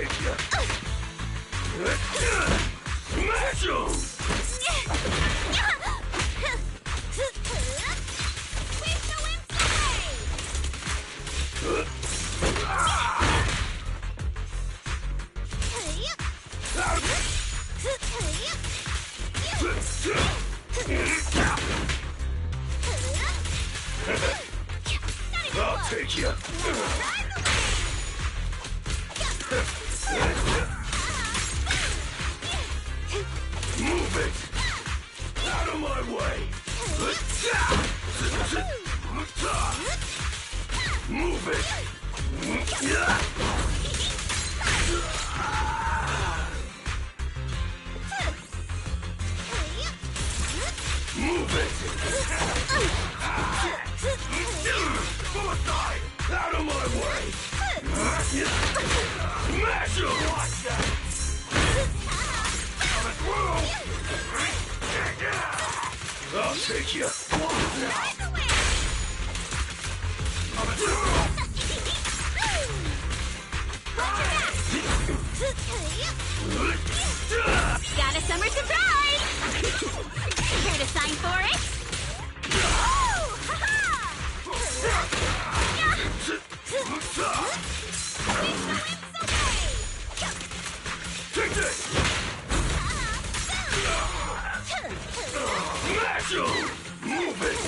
take ya. Smash 'em! I'll take you. Move it! Out of my way! Move it! Move it! Suicide! Out of my way! Smash him! Watch that! Coming through! I'll take you! Coming through! Got a summer surprise! Care to sign for it? Take this! Smash him! Move it!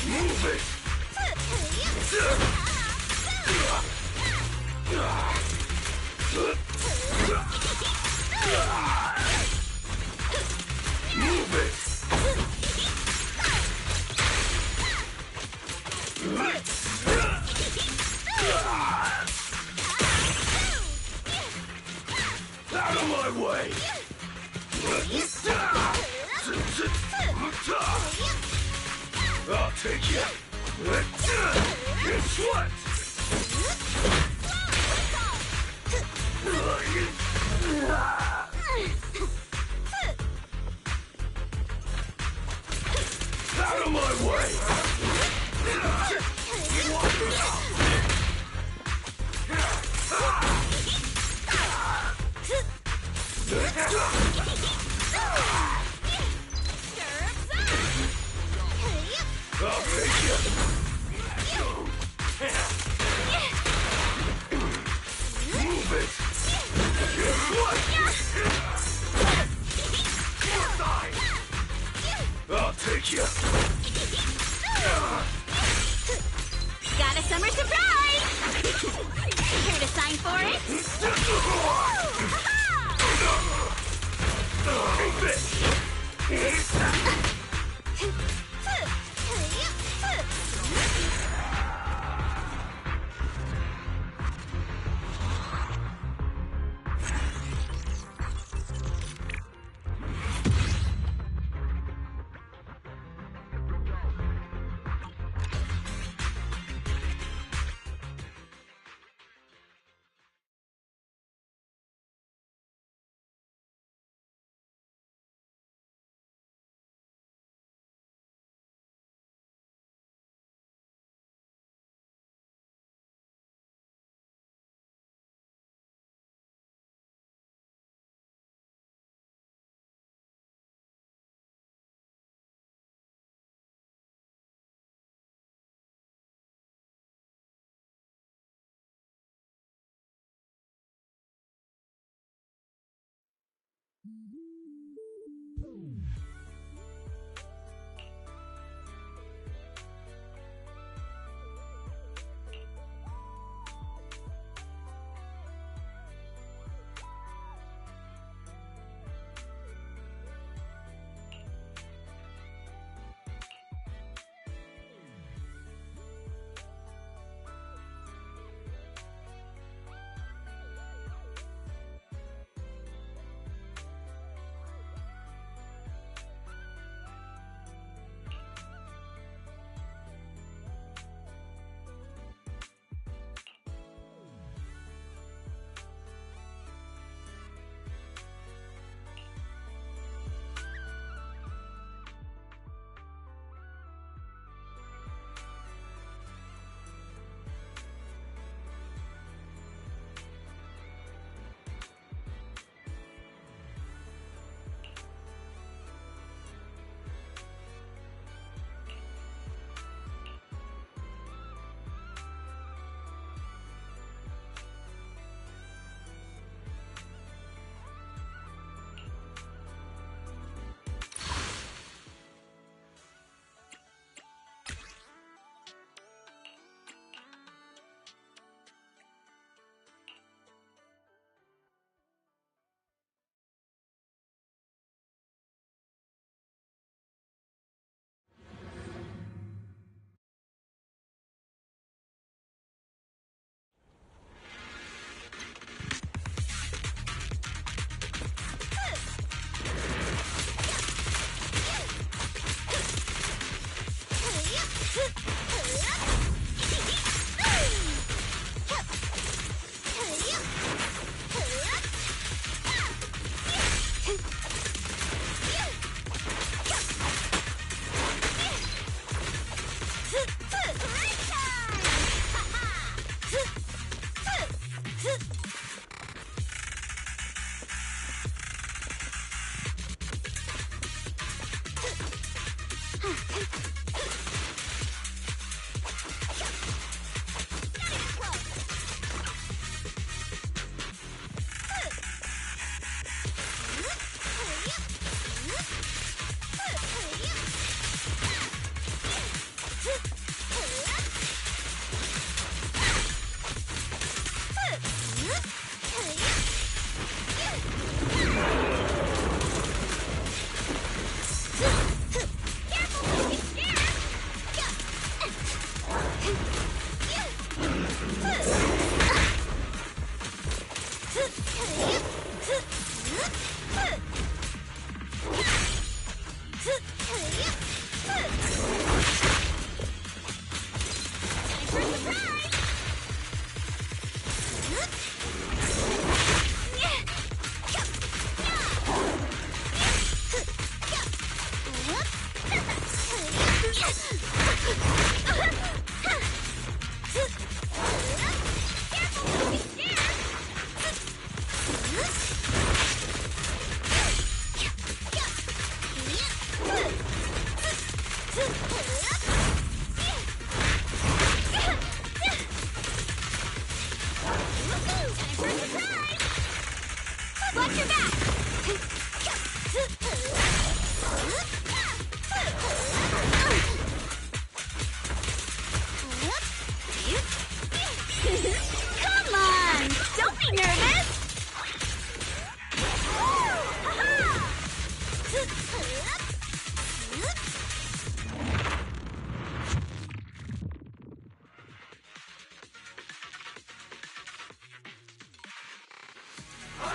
Move it! Move it! Out of my way! I'll take you! Guess what? Out of my way! I'll take you! Move it! Guess what? I'll take you! Got a summer surprise! Care to sign for it? Hey, bitch!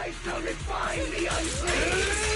I shall refine the unseen!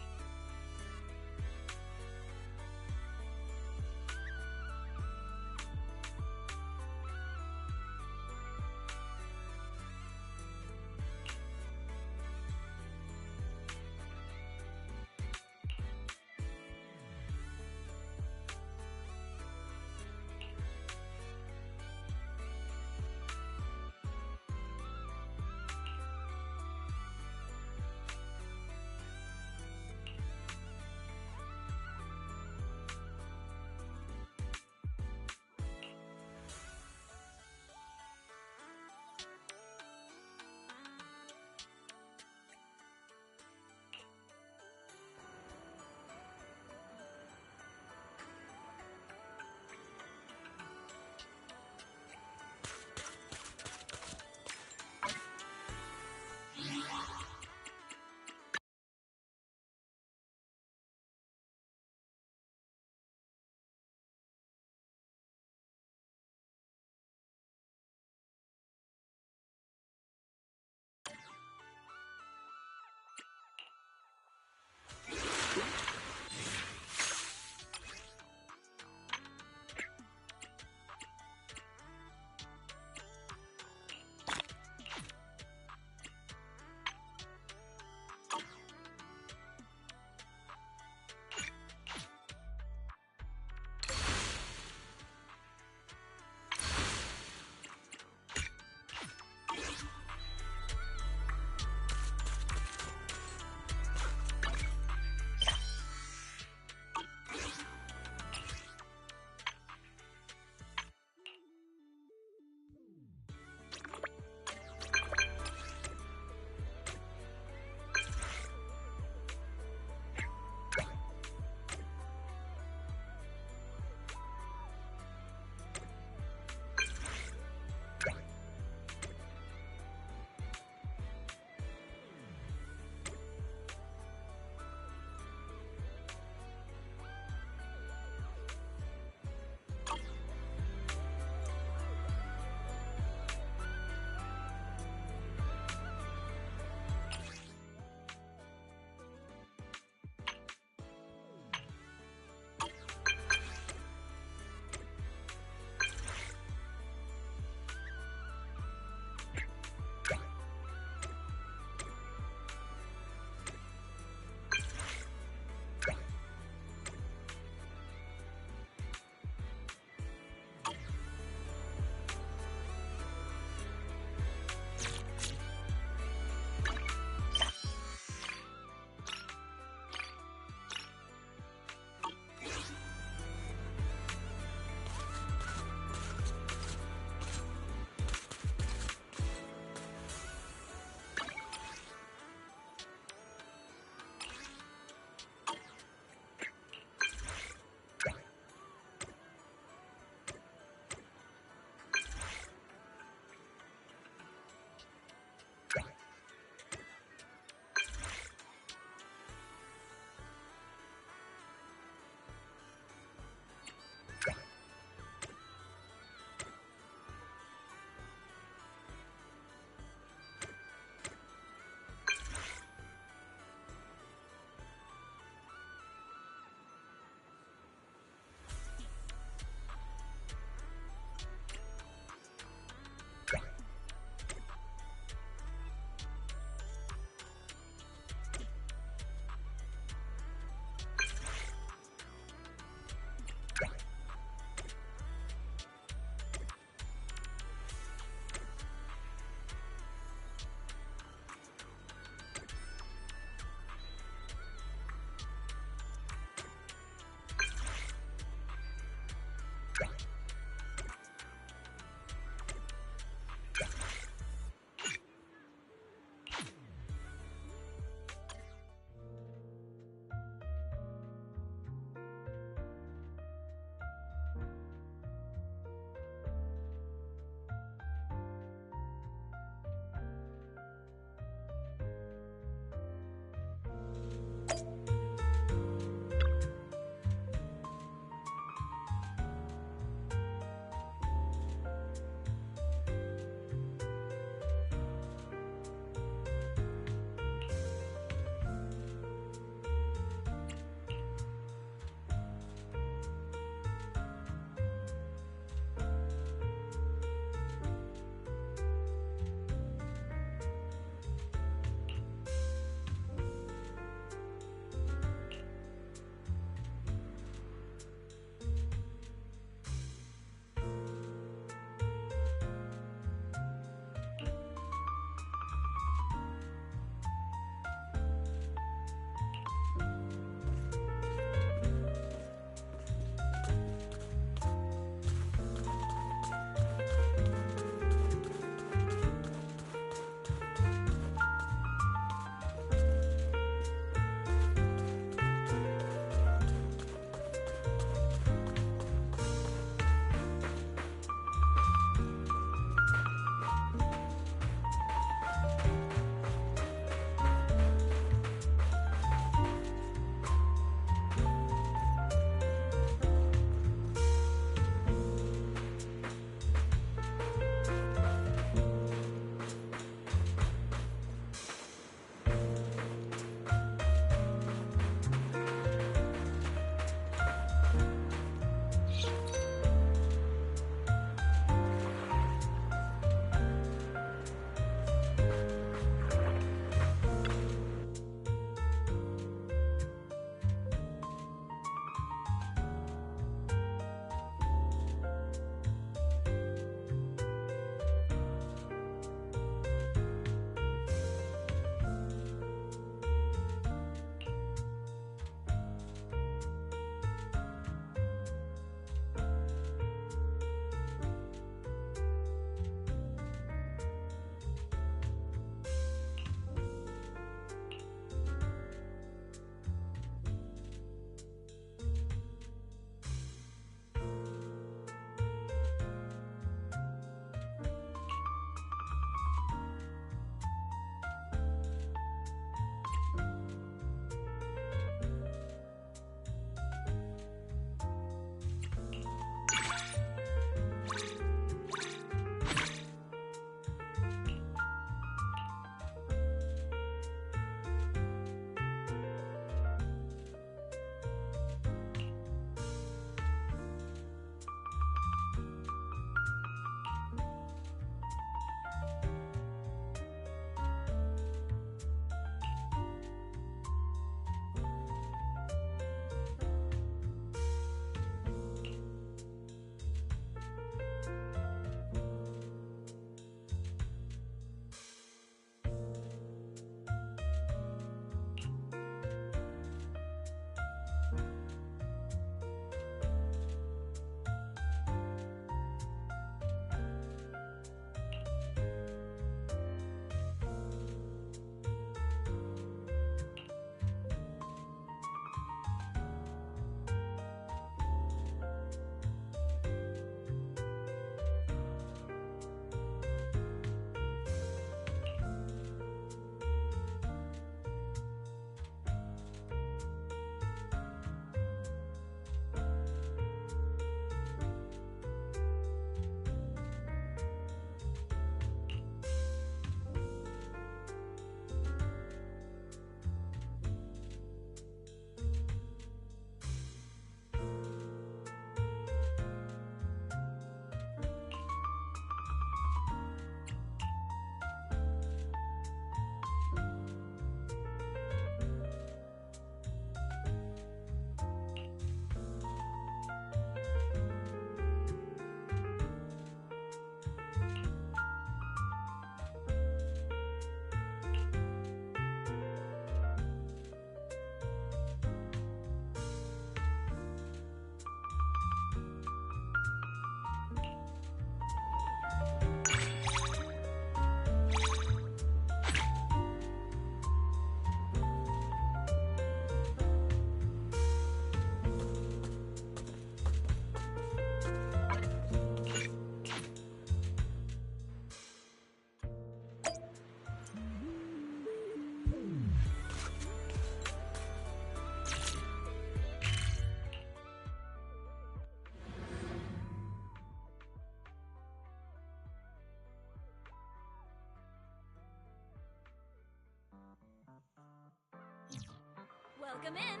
Welcome in.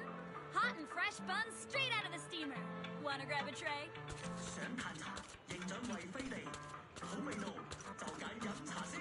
Hot and fresh buns straight out of the steamer. Wanna grab a tray? 想嘆茶，認準為非地，好味道就揀飲茶先。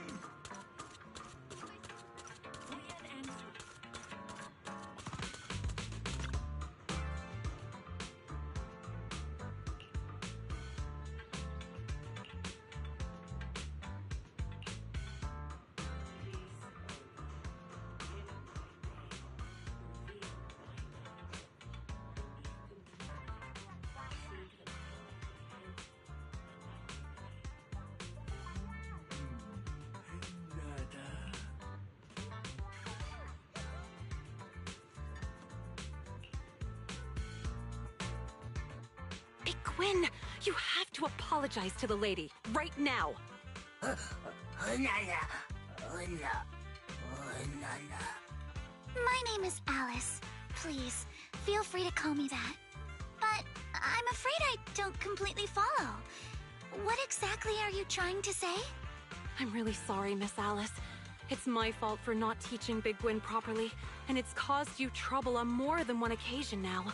Gwen, you have to apologize to the lady, right now. My name is Alice. Please, feel free to call me that. But I'm afraid I don't completely follow. What exactly are you trying to say? I'm really sorry, Miss Alice. It's my fault for not teaching Big Gwen properly, and it's caused you trouble on more than one occasion now.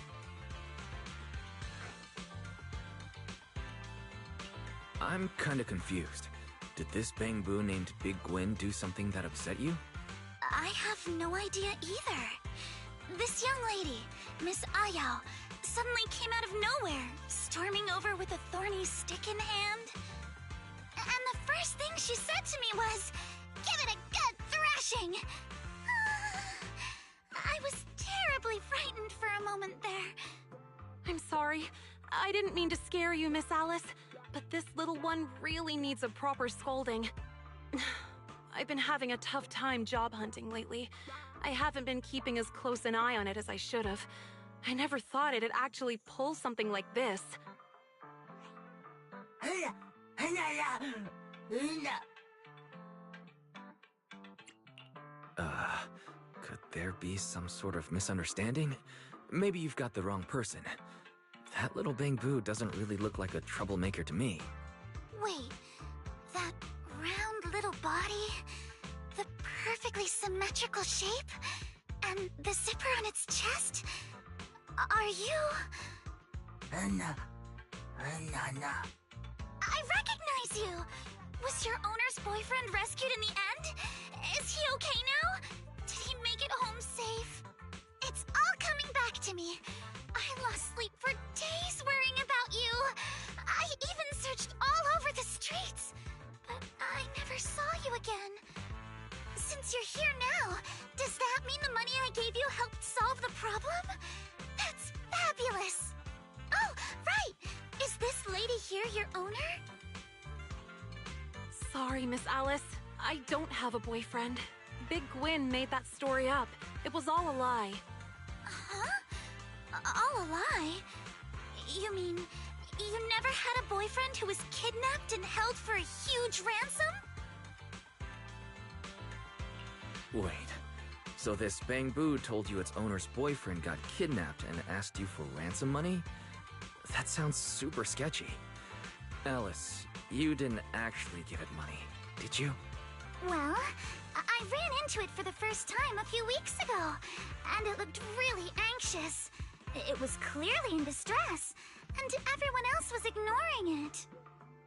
I'm kinda confused. Did this Bangbu named Big Gwen do something that upset you? I have no idea either. This young lady, Miss Ayao, suddenly came out of nowhere, storming over with a thorny stick in hand. And the first thing she said to me was, "Give it a good thrashing!" I was terribly frightened for a moment there. I'm sorry. I didn't mean to scare you, Miss Alice, but this little one really needs a proper scolding. I've been having a tough time job hunting lately. I haven't been keeping as close an eye on it as I should have. I never thought it'd actually pull something like this. Could there be some sort of misunderstanding? Maybe you've got the wrong person. That little Bangbu doesn't really look like a troublemaker to me. Wait, that round little body, the perfectly symmetrical shape, and the zipper on its chest? Are you... I recognize you! Was your owner's boyfriend rescued in the end? Is he okay now? Did he make it home safe? It's all coming back to me. I lost sleep for days worrying about you. I even searched all over the streets, but I never saw you again. Since you're here now, does that mean the money I gave you helped solve the problem? That's fabulous! Oh, right! Is this lady here your owner? Sorry, Miss Alice. I don't have a boyfriend. Big Gwen made that story up. It was all a lie. Huh? All a lie? You mean you never had a boyfriend who was kidnapped and held for a huge ransom? Wait, so this Bangbu told you its owner's boyfriend got kidnapped and asked you for ransom money? That sounds super sketchy. Alice, you didn't actually give it money, did you? Well, I ran into it for the first time a few weeks ago, and it looked really anxious. It was clearly in distress, and everyone else was ignoring it.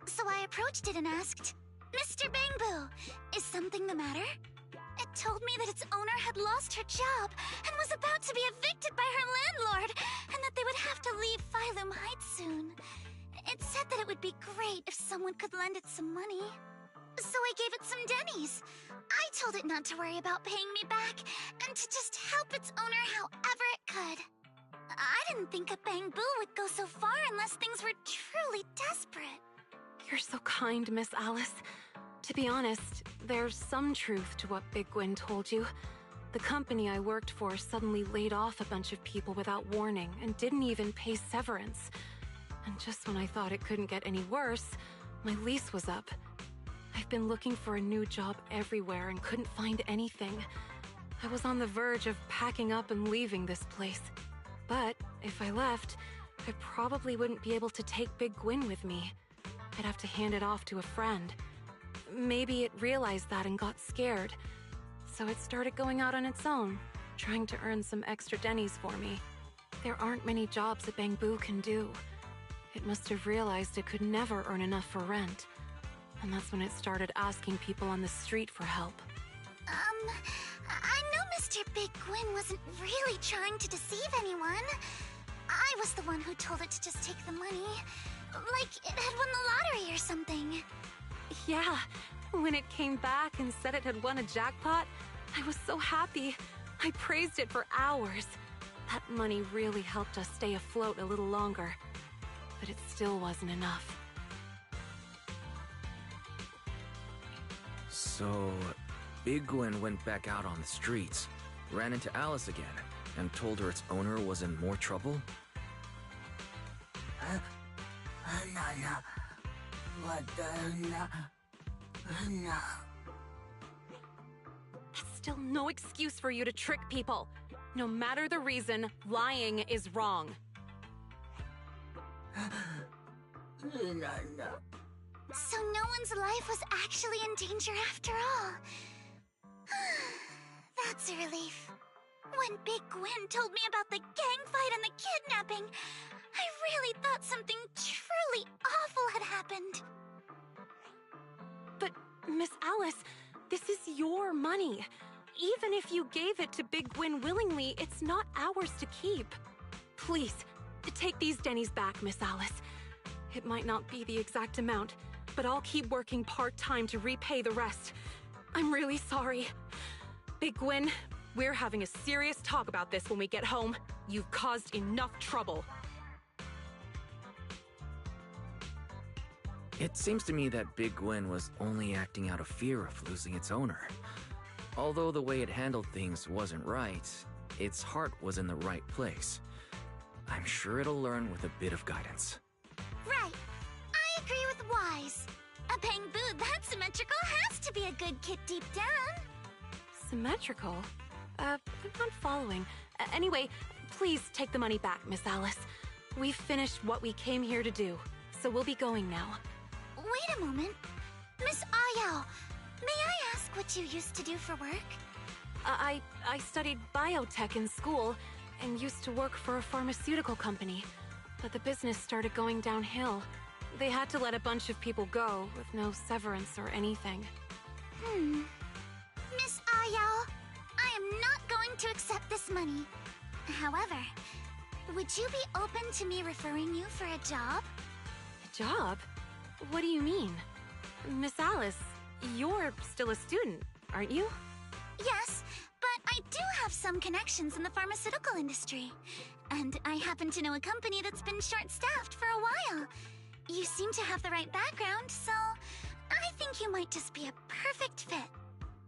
So I approached it and asked, "Mr. Bangbu, is something the matter?" It told me that its owner had lost her job and was about to be evicted by her landlord, and that they would have to leave Phylum Heights soon. It said that it would be great if someone could lend it some money. So I gave it some dennies. I told it not to worry about paying me back, and to just help its owner however it could. I didn't think a Bangbu would go so far unless things were truly desperate. You're so kind, Miss Alice. To be honest, there's some truth to what Big Gwen told you. The company I worked for suddenly laid off a bunch of people without warning and didn't even pay severance. And just when I thought it couldn't get any worse, my lease was up. I've been looking for a new job everywhere and couldn't find anything. I was on the verge of packing up and leaving this place. But if I left, I probably wouldn't be able to take Big Gwen with me. I'd have to hand it off to a friend. Maybe it realized that and got scared. So it started going out on its own, trying to earn some extra dennies for me. There aren't many jobs a Bangbu can do. It must have realized it could never earn enough for rent. And that's when it started asking people on the street for help. I know Mr. Big Gwyn wasn't really trying to deceive anyone. I was the one who told it to just take the money. Like it had won the lottery or something. Yeah, when it came back and said it had won a jackpot, I was so happy. I praised it for hours. That money really helped us stay afloat a little longer. But it still wasn't enough. So, Big Gwyn went back out on the streets, ran into Alice again, and told her its owner was in more trouble? That's still no excuse for you to trick people. No matter the reason, lying is wrong. So no one's life was actually in danger after all. That's a relief. When Big Gwyn told me about the gang fight and the kidnapping, I really thought something truly awful had happened. But, Miss Alice, this is your money. Even if you gave it to Big Gwyn willingly, it's not ours to keep. Please, take these dennies back, Miss Alice. It might not be the exact amount, but I'll keep working part-time to repay the rest. I'm really sorry. Big Gwyn, we're having a serious talk about this when we get home. You've caused enough trouble. It seems to me that Big Gwyn was only acting out of fear of losing its owner. Although the way it handled things wasn't right, its heart was in the right place. I'm sure it'll learn with a bit of guidance. Right. I agree with Wise. A Bangbu that symmetrical has to be a good kid deep down. Symmetrical? I'm not following. Anyway, please take the money back, Miss Alice. We've finished what we came here to do, so we'll be going now. Wait a moment. Miss Ayao, may I ask what you used to do for work? I studied biotech in school and used to work for a pharmaceutical company. But the business started going downhill. They had to let a bunch of people go with no severance or anything. Miss Ayao, I am not going to accept this money. However, would you be open to me referring you for a job? A job? What do you mean? Miss Alice, you're still a student, aren't you? Yes, but I do have some connections in the pharmaceutical industry. And I happen to know a company that's been short-staffed for a while. You seem to have the right background, so I think you might just be a perfect fit.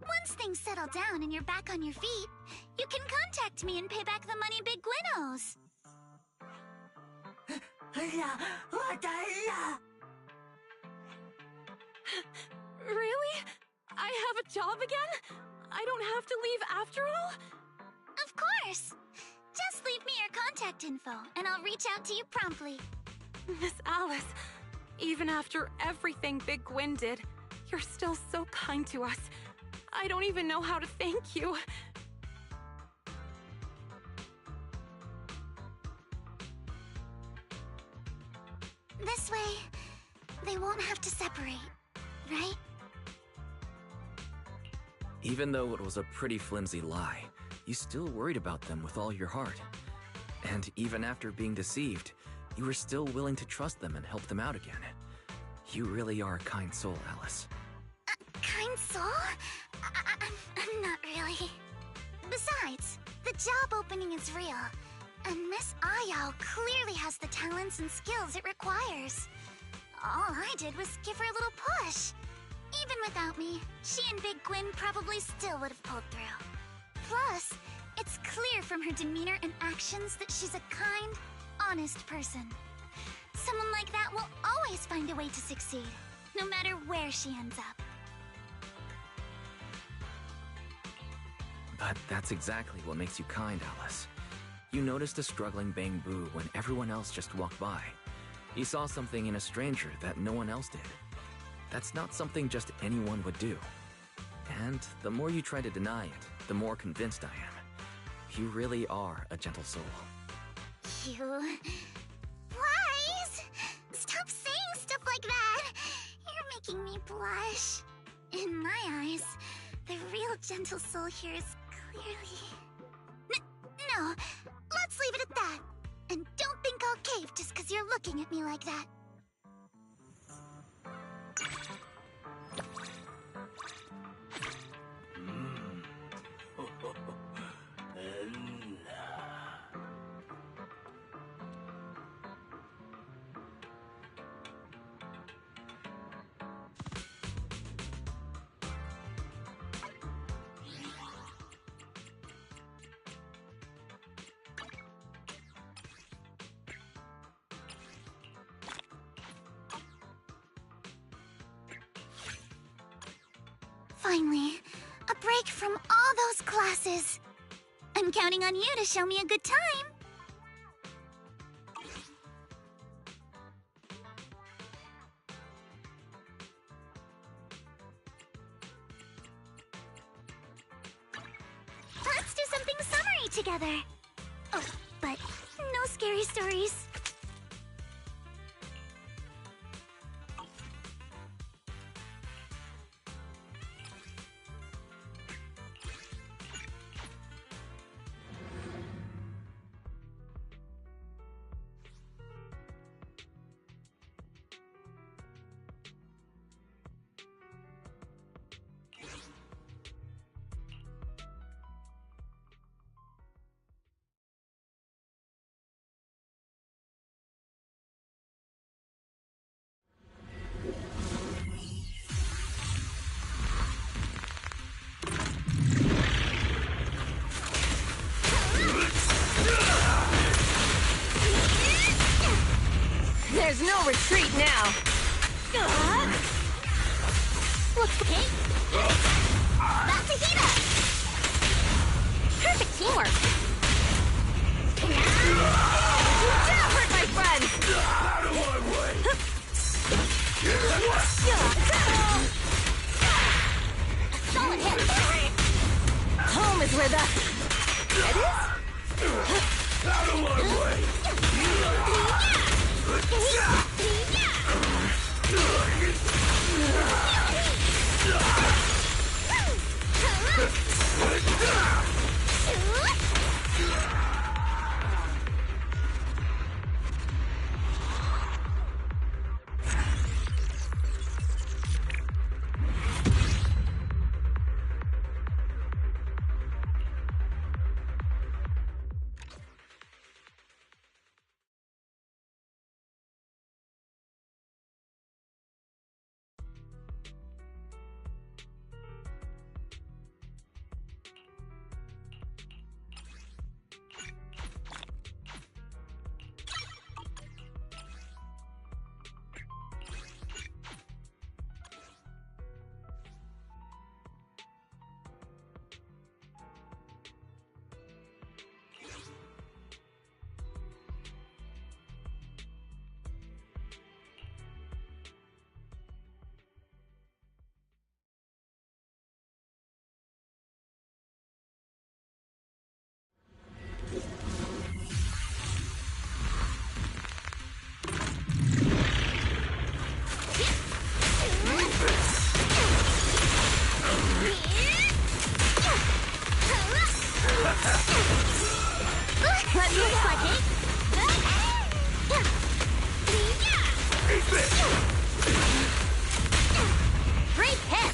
Once things settle down and you're back on your feet, you can contact me and pay back the money Big Gwyn owes. Really? I have a job again? I don't have to leave after all? Of course! Just leave me your contact info, and I'll reach out to you promptly. Miss Alice, even after everything Big Gwyn did, you're still so kind to us. I don't even know how to thank you. This way, they won't have to separate, right? Even though it was a pretty flimsy lie, you still worried about them with all your heart. And even after being deceived, you were still willing to trust them and help them out again. You really are a kind soul, Alice. Kind soul? I'm not really. Besides, the job opening is real. And Miss Ayao clearly has the talents and skills it requires. All I did was give her a little push. Even without me, she and Big Gwyn probably still would have pulled through. Plus, it's clear from her demeanor and actions that she's a kind, honest person. Someone like that will always find a way to succeed, no matter where she ends up. But that's exactly what makes you kind, Alice. You noticed a struggling Bangbu when everyone else just walked by. You saw something in a stranger that no one else did. That's not something just anyone would do. And the more you try to deny it, the more convinced I am. You really are a gentle soul. You... Wise! Stop saying stuff like that! You're making me blush. In my eyes, the real gentle soul here is clearly... No, let's leave it at that. And don't think I'll cave just because you're looking at me like that. Finally, a break from all those classes. I'm counting on you to show me a good time. Let's do something summery together. Oh, but no scary stories. There's no retreat now. Looks okay. That's a heater. Perfect teamwork. You dare hurt my friends. Out of my way! Solid hit. Home is where the head is. Out of my way! That looks like it. Great hit.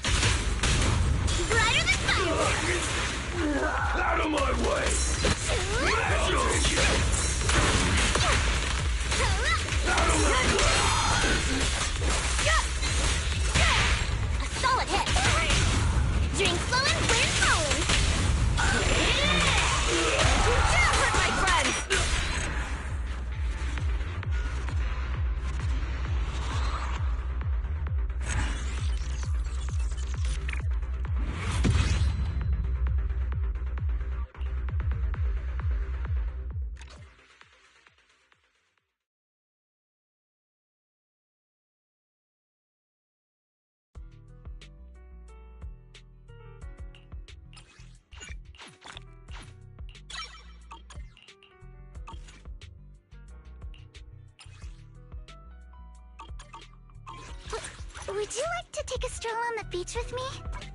Brighter than fire. Out of my way! Out of my way! A solid hit. Drink flowing, wind flowing. You dare hurt my friends. Would you like to take a stroll on the beach with me?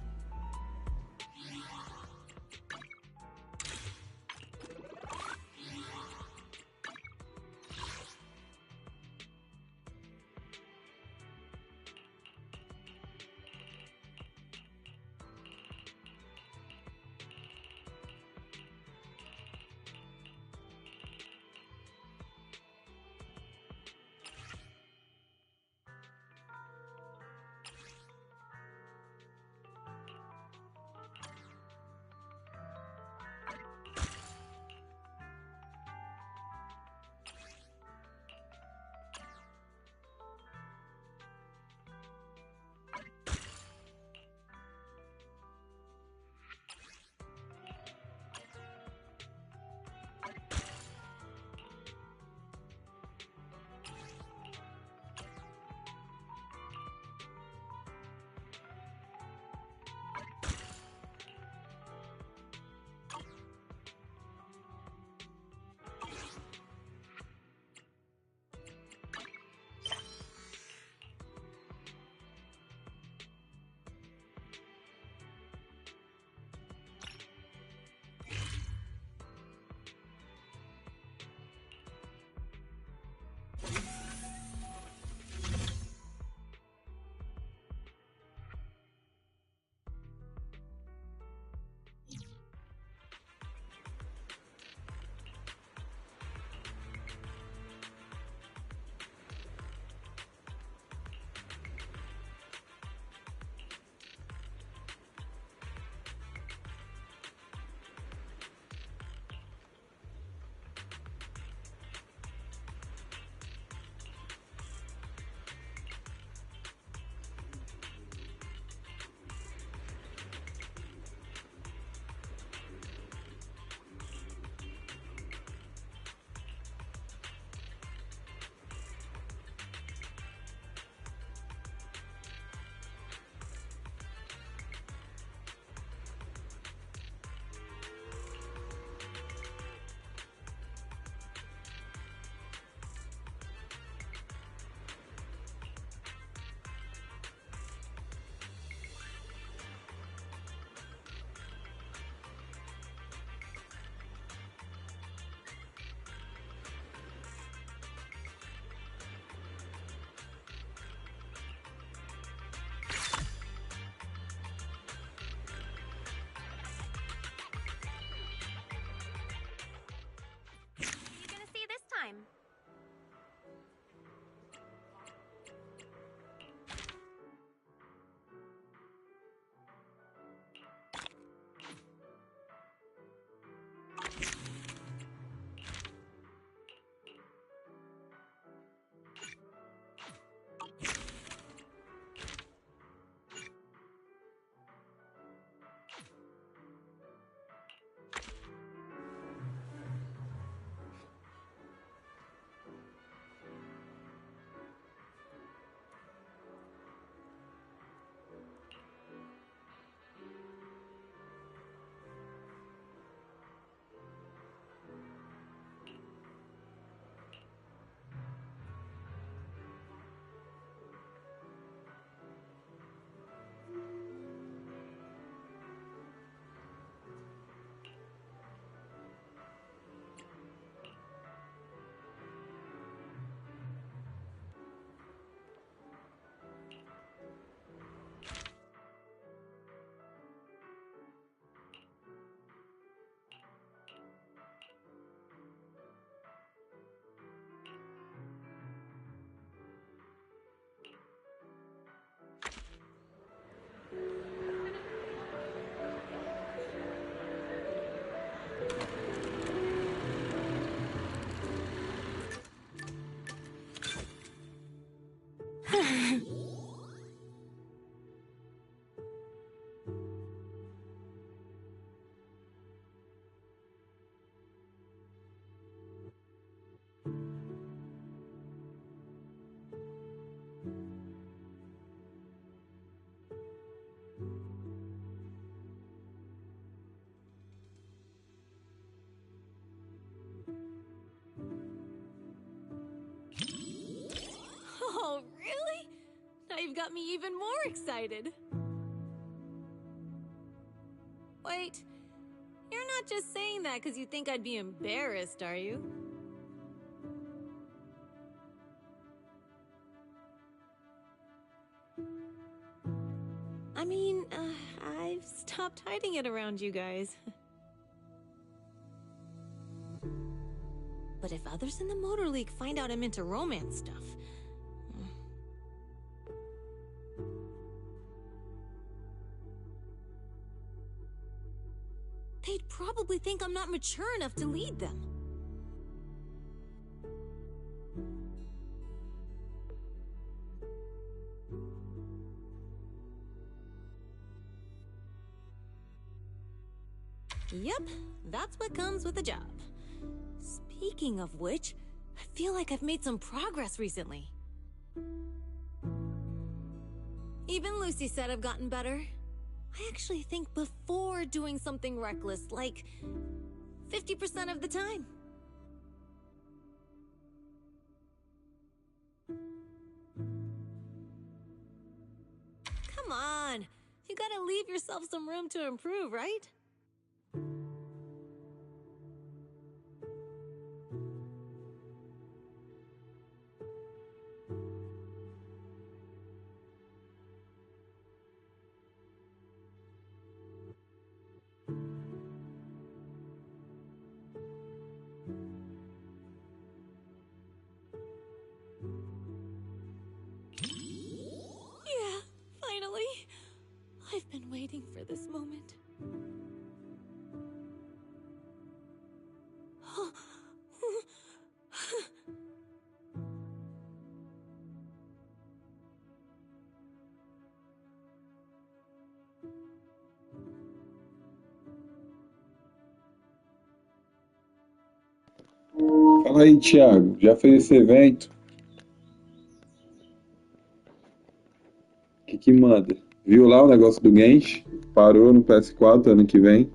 you've got me even more excited. Wait, you're not just saying that because you think I'd be embarrassed, are you? I mean, I've stopped hiding it around you guys. But if others in the Motor League find out I'm into romance stuff... they'd probably think I'm not mature enough to lead them. Yep, that's what comes with the job. Speaking of which, I feel like I've made some progress recently. Even Lucy said I've gotten better. I actually think before doing something reckless, like 50% of the time. Come on, you gotta leave yourself some room to improve, right? Yeah, finally. I've been waiting for this moment. Fala aí, Thiago. Já fez esse evento? O que manda? Viu lá o negócio do Gensh? Parou no PS4 ano que vem.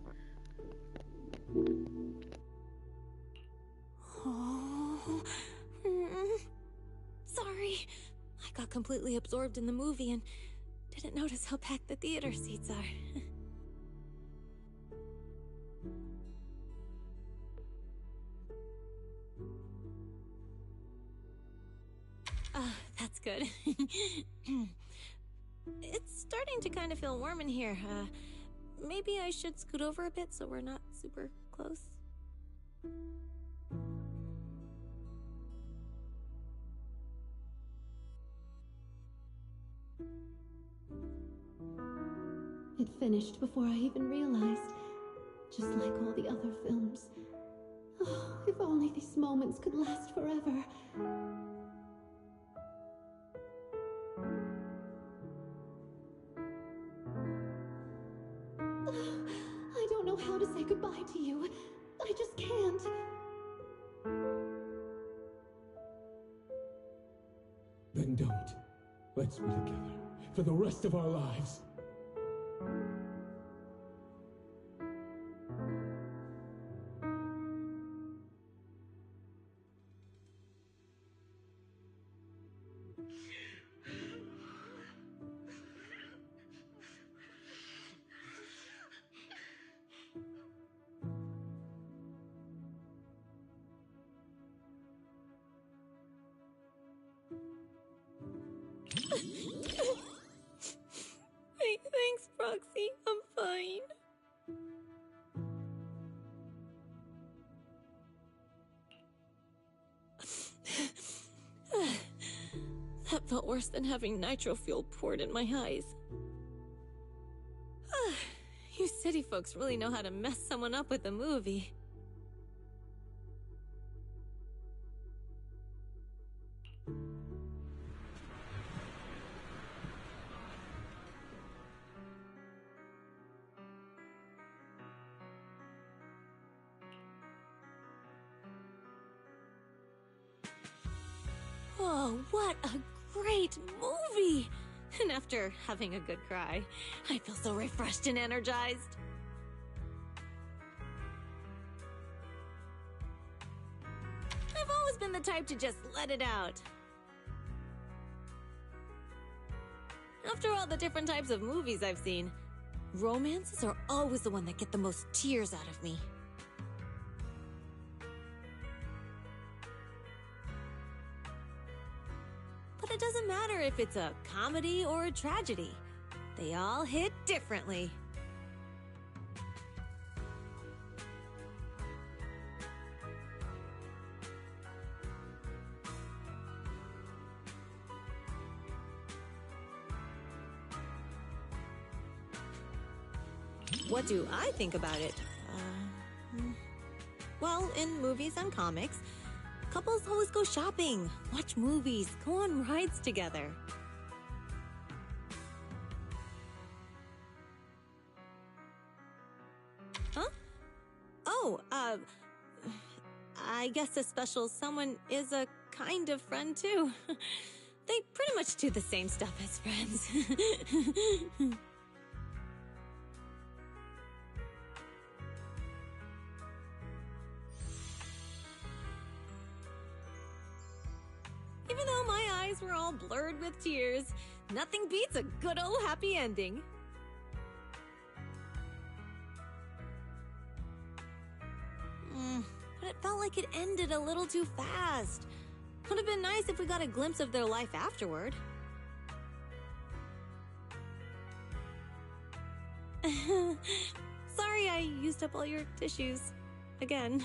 Oh, sorry. I got completely absorbed in the movie and didn't notice how packed the theater seats are. That's good. It's starting to kind of feel warm in here. Maybe I should scoot over a bit so we're not super close. It finished before I even realized, just like all the other films. Oh, if only these moments could last forever. I don't know how to say goodbye to you. I just can't. Then don't. Let's be together for the rest of our lives. Thanks, Proxy. I'm fine. That felt worse than having nitro fuel poured in my eyes. You city folks really know how to mess someone up with a movie. Oh, what a great movie! And after having a good cry, I feel so refreshed and energized. I've always been the type to just let it out. After all the different types of movies I've seen, romances are always the one that get the most tears out of me. But it doesn't matter if it's a comedy or a tragedy. They all hit differently. What do I think about it? Well, in movies and comics, couples always go shopping, watch movies, go on rides together. Huh? Oh, I guess a special someone is a kind of friend too. They pretty much do the same stuff as friends. Even though my eyes were all blurred with tears, nothing beats a good old happy ending. But it felt like it ended a little too fast. Would have been nice if we got a glimpse of their life afterward. Sorry I used up all your tissues. Again.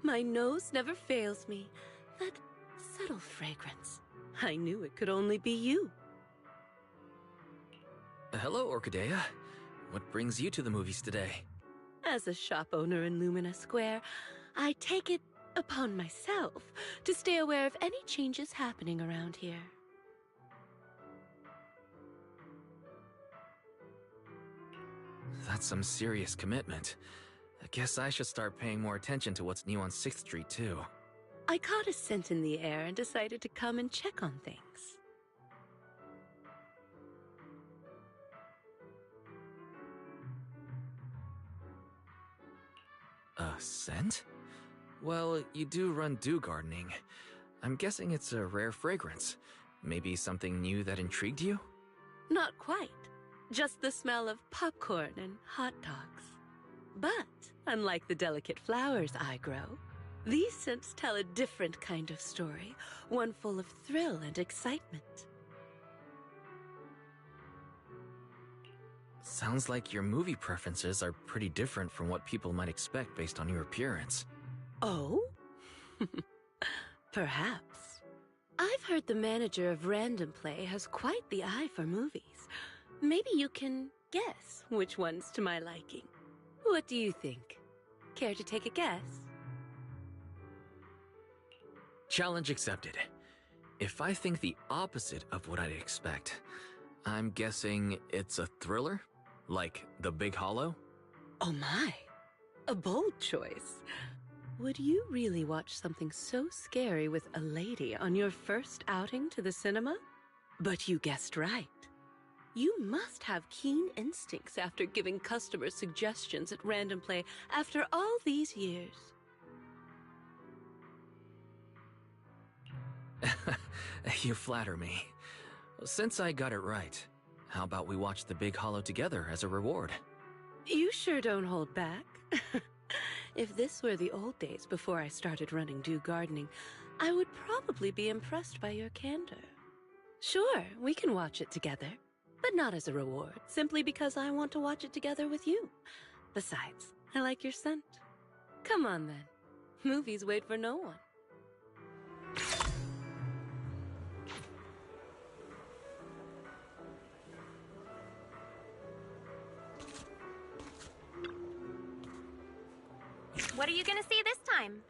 My nose never fails me. That subtle fragrance. I knew it could only be you. Hello, Orchidea. What brings you to the movies today? As a shop owner in Lumina Square, I take it upon myself to stay aware of any changes happening around here. That's some serious commitment. I guess I should start paying more attention to what's new on 6th Street, too. I caught a scent in the air and decided to come and check on things. A scent? Well, you do run dew gardening. I'm guessing it's a rare fragrance. Maybe something new that intrigued you? Not quite. Just the smell of popcorn and hot dogs. But, unlike the delicate flowers I grow, these scents tell a different kind of story, one full of thrill and excitement. Sounds like your movie preferences are pretty different from what people might expect based on your appearance. Oh? Perhaps. I've heard the manager of Random Play has quite the eye for movies. Maybe you can guess which one's to my liking. What do you think? Care to take a guess? Challenge accepted. If I think the opposite of what I'd expect, I'm guessing it's a thriller? Like The Big Hollow? Oh my! A bold choice. Would you really watch something so scary with a lady on your first outing to the cinema? But you guessed right. You must have keen instincts after giving customers suggestions at Random Play after all these years. You flatter me. Since I got it right, how about we watch The Big Hollow together as a reward? You sure don't hold back. If this were the old days before I started running Dew Gardening, I would probably be impressed by your candor. Sure, we can watch it together, but not as a reward, simply because I want to watch it together with you. Besides, I like your scent. Come on then. Movies wait for no one. What are you gonna see this time?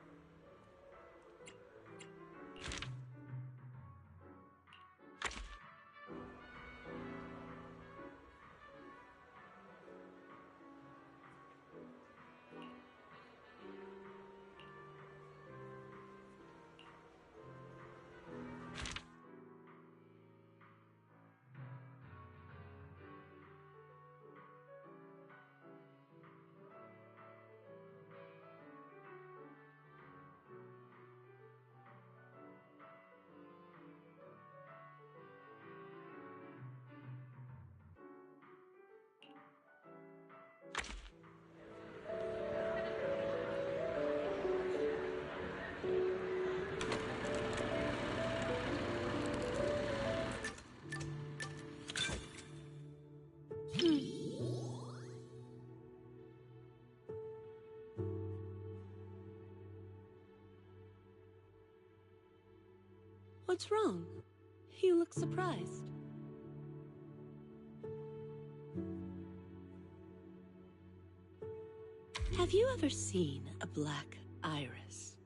What's wrong? You look surprised. Have you ever seen a black iris?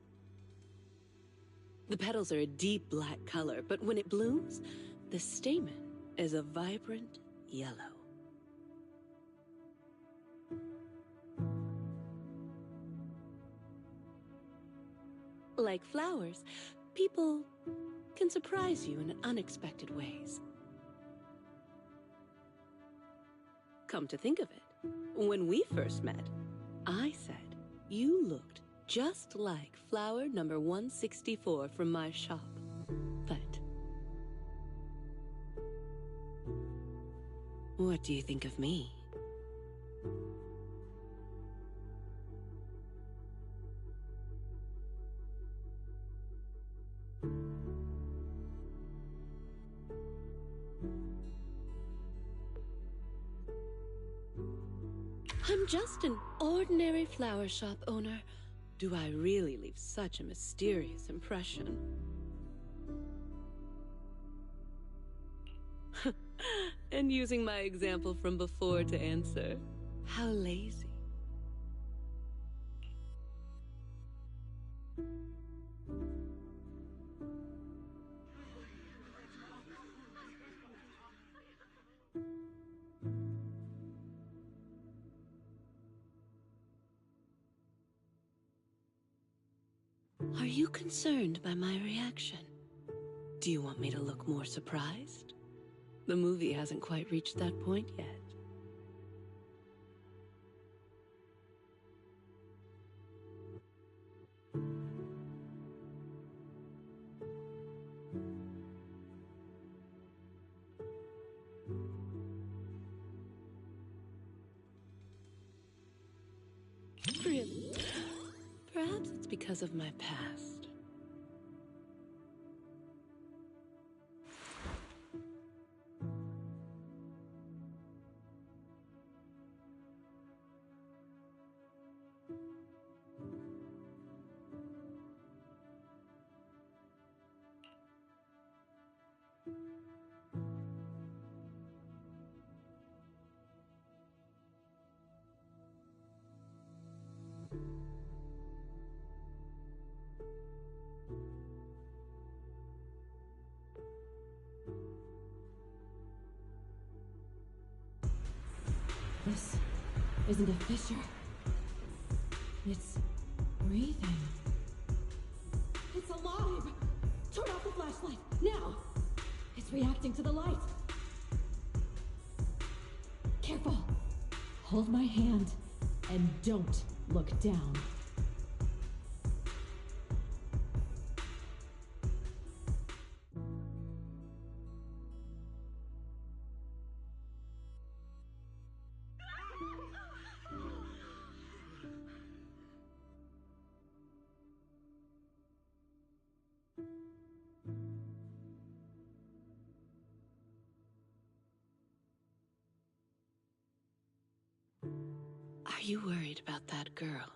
The petals are a deep black color, but when it blooms, the stamen is a vibrant yellow. Like flowers, people can surprise you in unexpected ways. Come to think of it, when we first met, I said you looked just like flower number 164 from my shop. But what do you think of me? I'm just an ordinary flower shop owner. Do I really leave such a mysterious impression? And using my example from before to answer, how lazy. Are you concerned by my reaction? Do you want me to look more surprised? The movie hasn't quite reached that point yet. Really? Perhaps it's because of my past. This isn't a fissure. It's breathing. It's alive! Turn off the flashlight, now! It's reacting to the light. Careful! Hold my hand and don't look down. you worried about that girl?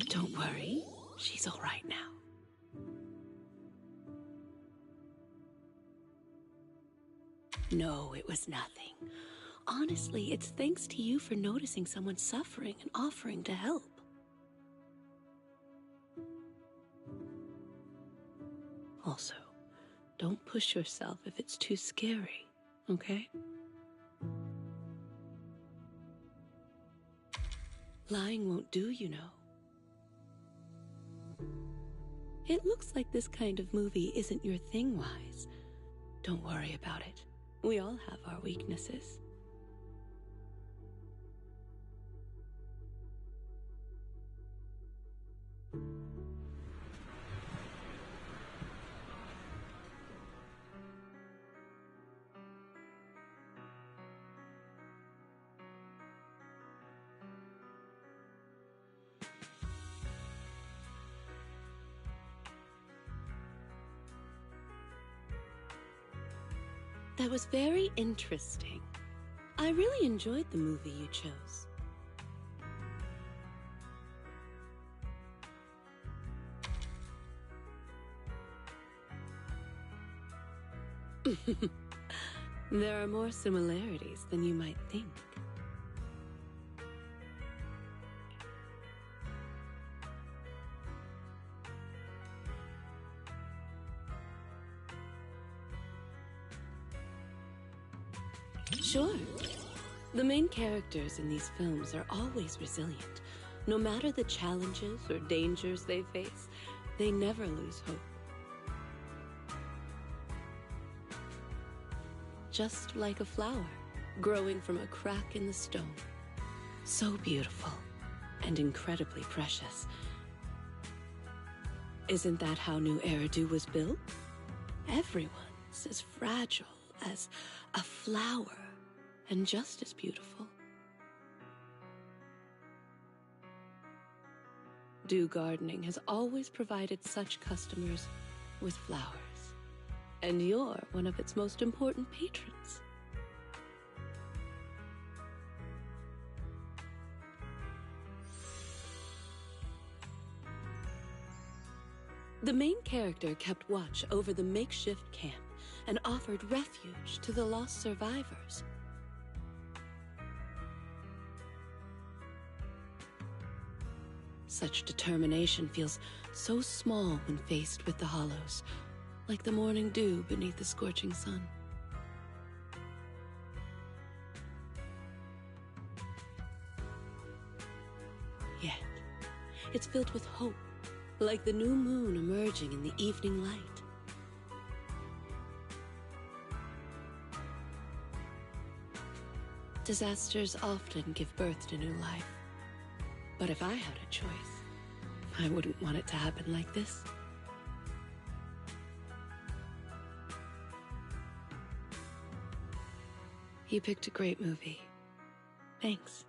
Don't worry, she's all right now. No, it was nothing. Honestly, it's thanks to you for noticing someone suffering and offering to help. Also, don't push yourself if it's too scary, okay? Lying won't do, you know. It looks like this kind of movie isn't your thing, Wise. Don't worry about it. We all have our weaknesses. That was very interesting. I really enjoyed the movie you chose. There are more similarities than you might think. Sure. The main characters in these films are always resilient. No matter the challenges or dangers they face, they never lose hope. Just like a flower growing from a crack in the stone. So beautiful and incredibly precious. Isn't that how New Eridu was built? Everyone's as fragile as a flower. And just as beautiful. Dew Gardening has always provided such customers with flowers. And you're one of its most important patrons. The main character kept watch over the makeshift camp and offered refuge to the lost survivors. Such determination feels so small when faced with the hollows, like the morning dew beneath the scorching sun. Yet, it's filled with hope, like the new moon emerging in the evening light. Disasters often give birth to new life. But if I had a choice, I wouldn't want it to happen like this. You picked a great movie. Thanks.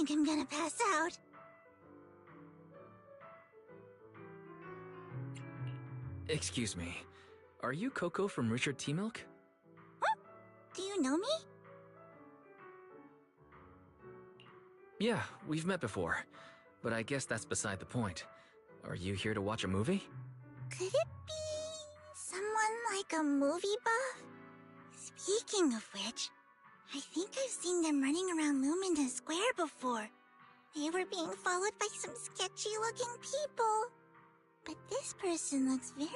think I'm gonna pass out. Excuse me. Are you Coco from Richard T. Milk? Huh? Do you know me? Yeah, we've met before. But I guess that's beside the point. Are you here to watch a movie? Could it be someone like a movie buff? Speaking of which, I think I've seen them running around Lumina Square before. They were being followed by some sketchy-looking people. But this person looks very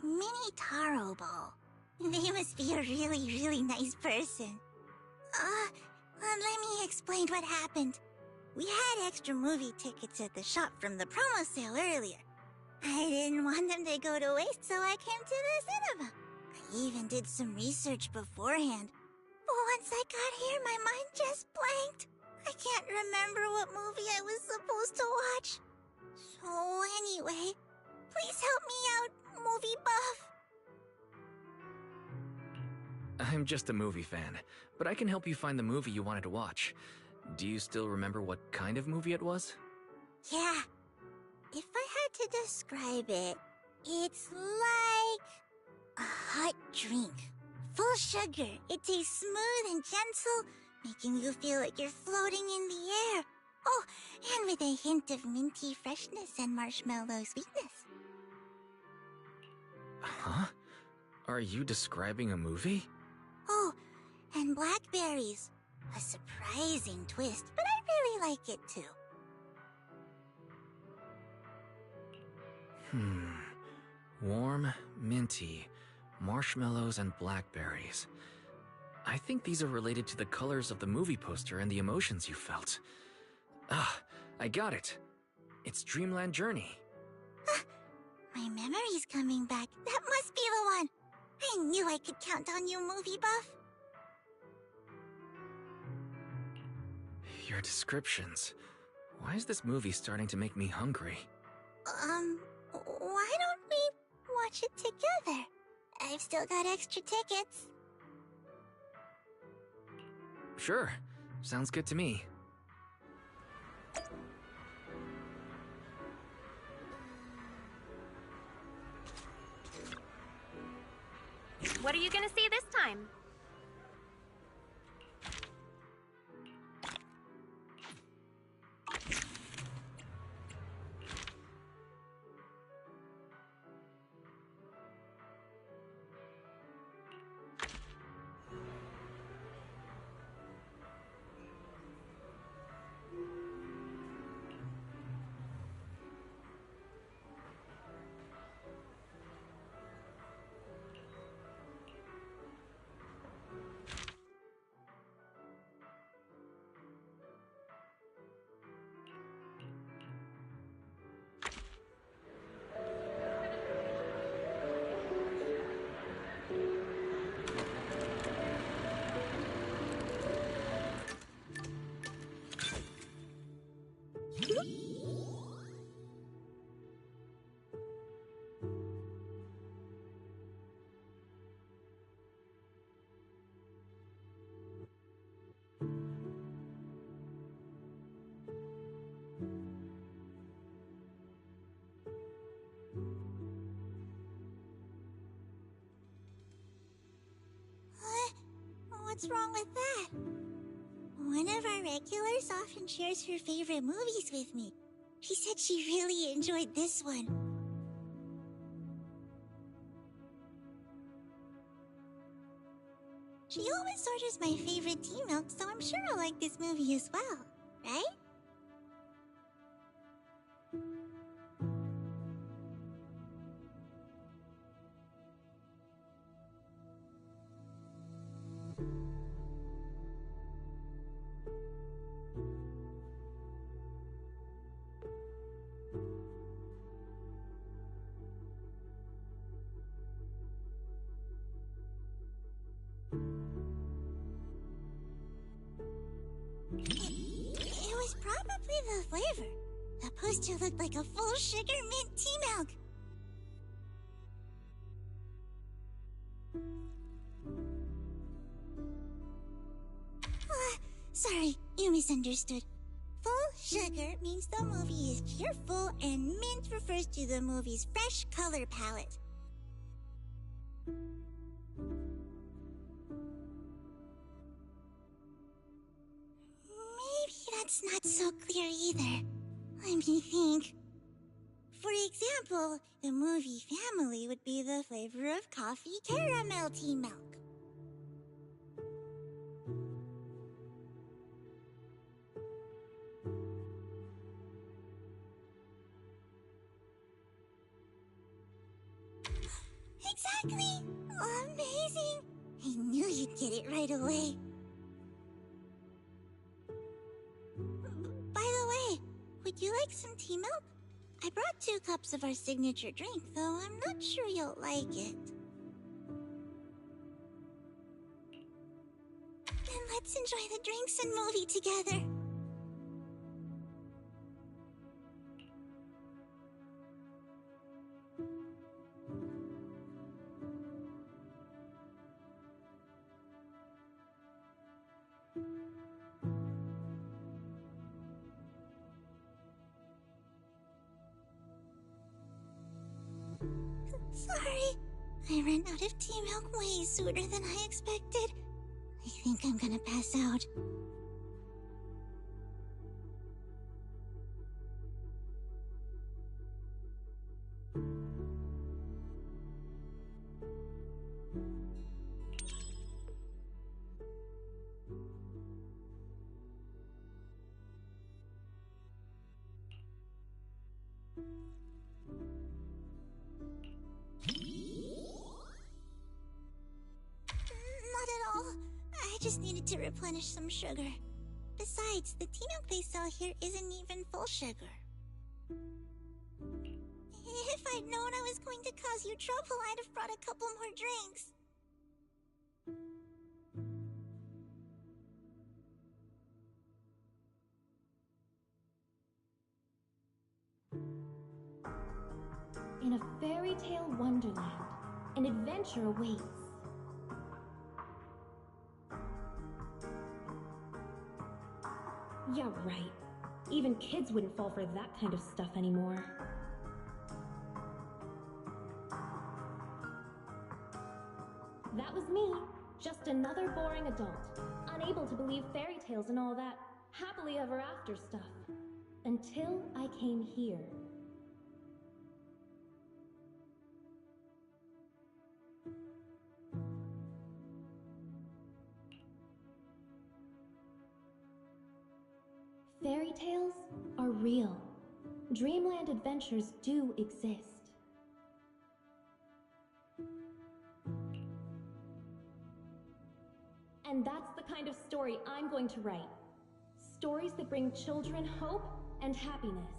mini-tarable. They must be a really, really nice person. Let me explain what happened. We had extra movie tickets at the shop from the promo sale earlier. I didn't want them to go to waste, so I came to the cinema. I even did some research beforehand. But once I got here, my mind just blanked. I can't remember what movie I was supposed to watch. So anyway, please help me out, movie buff. I'm just a movie fan, but I can help you find the movie you wanted to watch. Do you still remember what kind of movie it was? Yeah. If I had to describe it, it's like a hot drink. Full sugar. It tastes smooth and gentle, making you feel like you're floating in the air. Oh, and with a hint of minty freshness and marshmallow sweetness. Huh? Are you describing a movie? Oh, and blackberries. A surprising twist, but I really like it too. Warm, minty, marshmallows, and blackberries. I think these are related to the colors of the movie poster and the emotions you felt. Ah, I got it. It's Dreamland Journey. My memory's coming back. That must be the one. I knew I could count on you, movie buff. Your descriptions. Why is this movie starting to make me hungry? Why don't we watch it together? I've still got extra tickets. Sure. Sounds good to me. What are you gonna see this time? What's wrong with that? One of our regulars often shares her favorite movies with me. She said she really enjoyed this one. She always orders my favorite tea milk, so I'm sure I'll like this movie as well, right? It was probably the flavor. The poster looked like a full sugar mint tea milk. Sorry, you misunderstood. sugar means the movie is cheerful, and mint refers to the movie's fresh color palette. Maybe that's not so clear either. Let me think. For example, the movie family would be the flavor of coffee caramel tea milk. Exactly! Amazing! I knew you'd get it right away. By the way, would you like some tea milk? I brought 2 cups of our signature drink, though I'm not sure you'll like it. Then let's enjoy the drinks and movie together. Sorry, I ran out of tea milk way sooner than I expected. I think I'm gonna pass out. Not at all. I just needed to replenish some sugar. Besides, the tea milk they sell here isn't even full sugar. If I'd known I was going to cause you trouble, I'd have brought a couple more drinks. In a fairy tale wonderland, an adventure awaits. Yeah, right. Even kids wouldn't fall for that kind of stuff anymore. That was me, just another boring adult, unable to believe fairy tales and all that happily ever after stuff. Until I came here. Fairy tales are real. Dreamland adventures do exist. And that's the kind of story I'm going to write. Stories that bring children hope and happiness.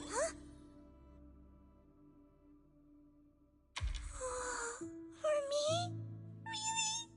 Huh? For me? Really?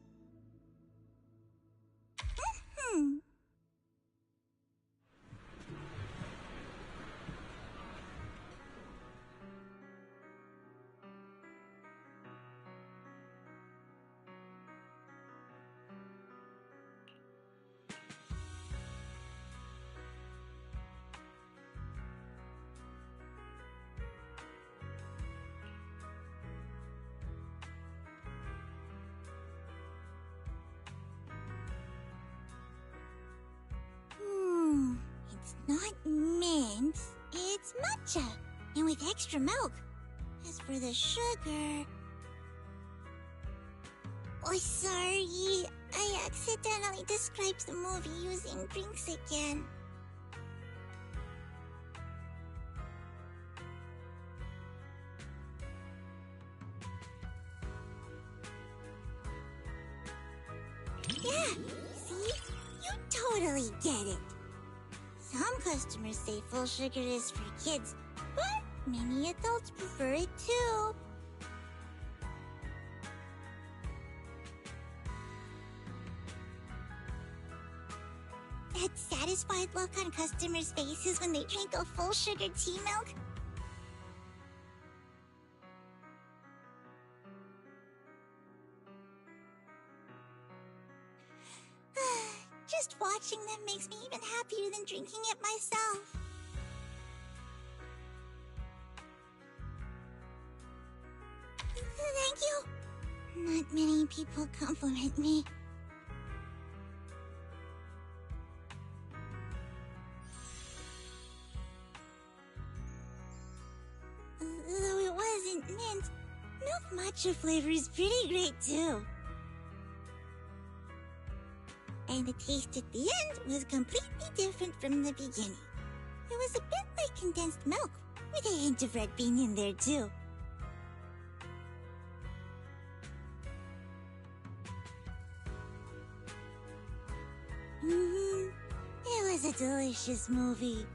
It's not mint, it's matcha, and with extra milk. As for the sugar... Oh, sorry, I accidentally described the movie using drinks again. totally get it. Some customers say full sugar is for kids, but many adults prefer it too. That satisfied look on customers' faces when they drink a full sugar tea milk? Just watching them makes me even happier than drinking it myself. Thank you. Not many people compliment me. Though it wasn't mint, milk matcha flavor is pretty great too. And the taste at the end was completely different from the beginning. It was a bit like condensed milk, with a hint of red bean in there too. It was a delicious movie.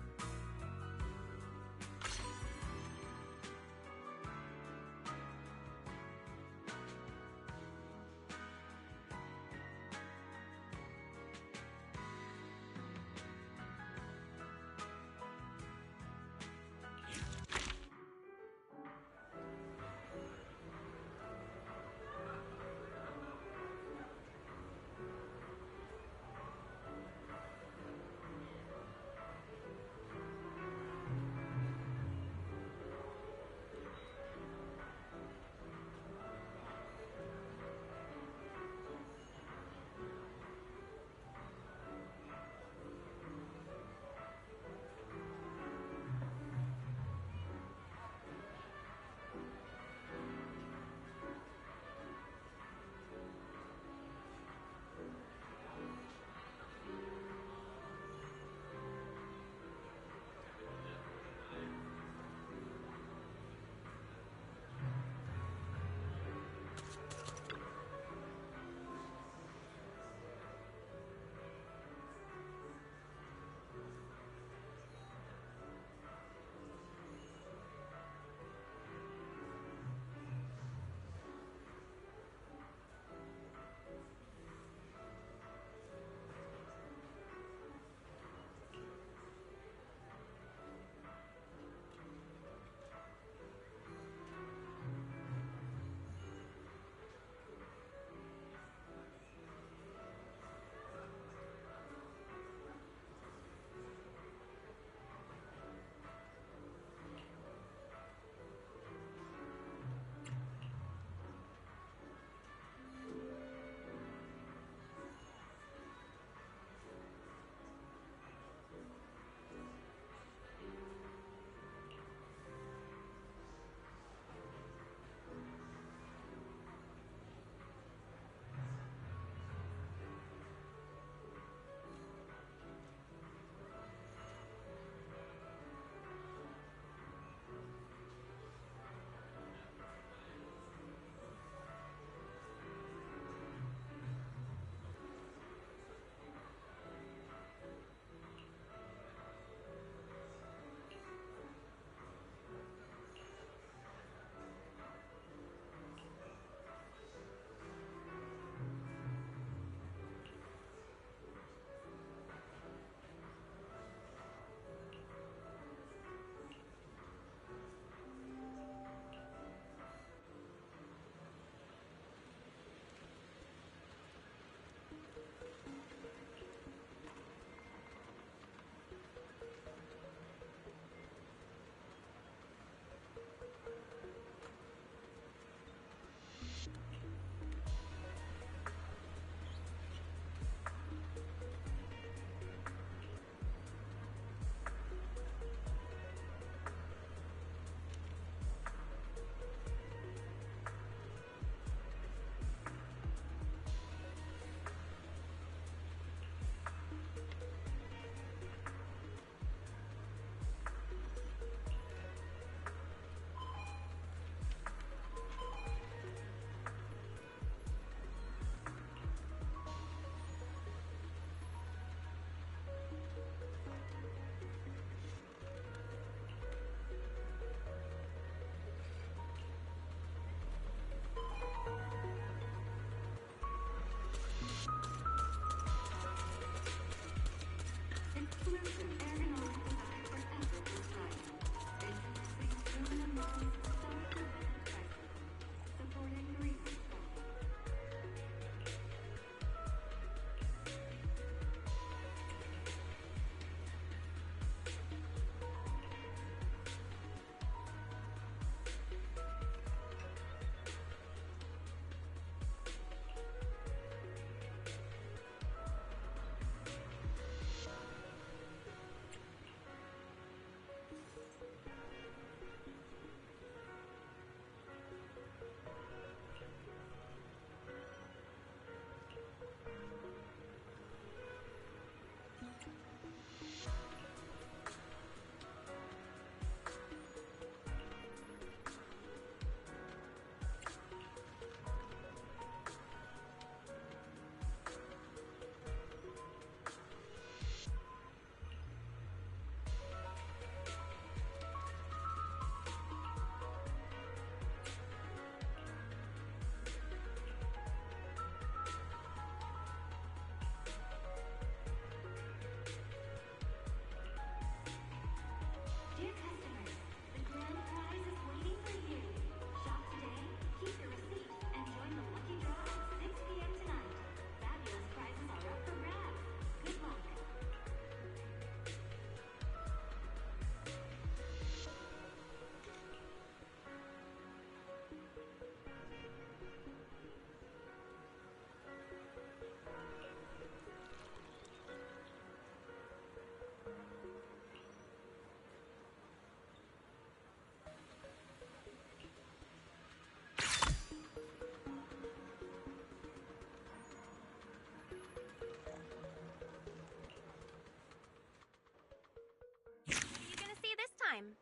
time.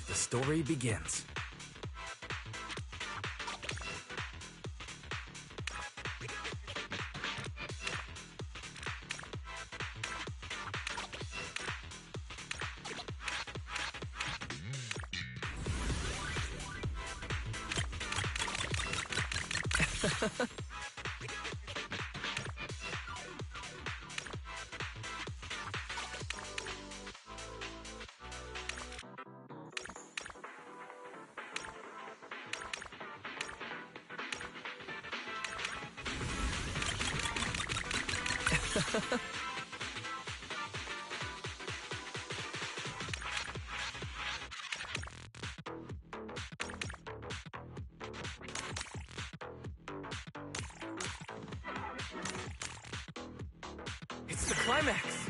The story begins. It's the climax!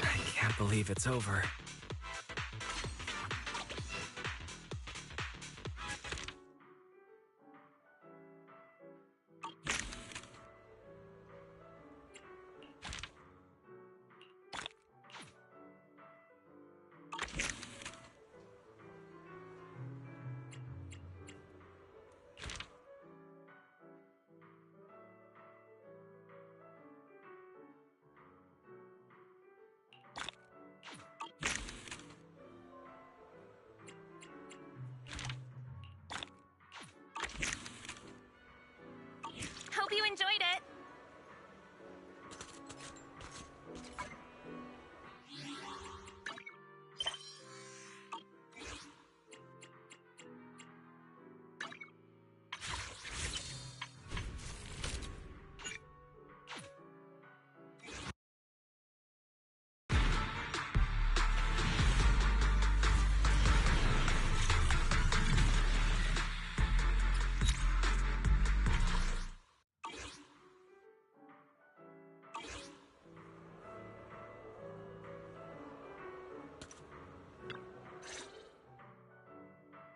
I can't believe it's over.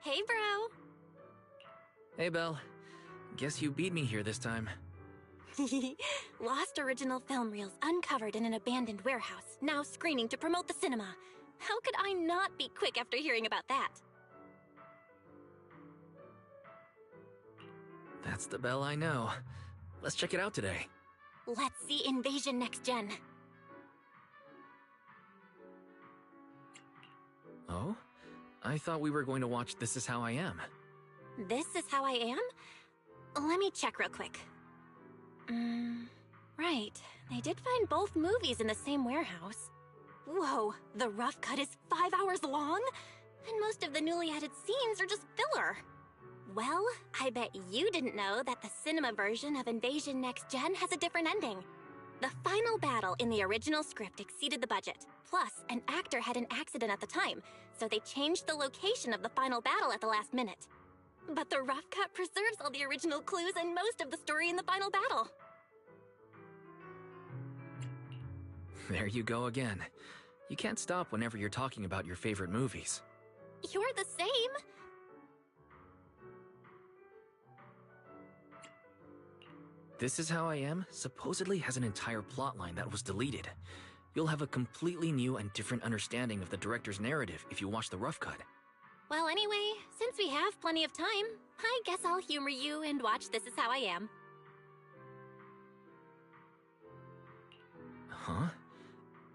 Hey, bro. Hey, Belle. Guess you beat me here this time. Lost original film reels uncovered in an abandoned warehouse, now screening to promote the cinema. How could I not be quick after hearing about that? That's the Belle I know. Let's check it out today. Let's see Invasion Next Gen. Oh? I thought we were going to watch This Is How I Am. This Is How I Am? Let me check real quick. Right. They did find both movies in the same warehouse. Whoa, the rough cut is 5 hours long? And most of the newly added scenes are just filler. Well, I bet you didn't know that the cinema version of Invasion Next Gen has a different ending. The final battle in the original script exceeded the budget. Plus, an actor had an accident at the time, so they changed the location of the final battle at the last minute. But the rough cut preserves all the original clues and most of the story in the final battle. There you go again. You can't stop whenever you're talking about your favorite movies. You're the same. This Is How I Am supposedly has an entire plotline that was deleted. You'll have a completely new and different understanding of the director's narrative if you watch the rough cut. Well, anyway, since we have plenty of time, I guess I'll humor you and watch This Is How I Am. Huh?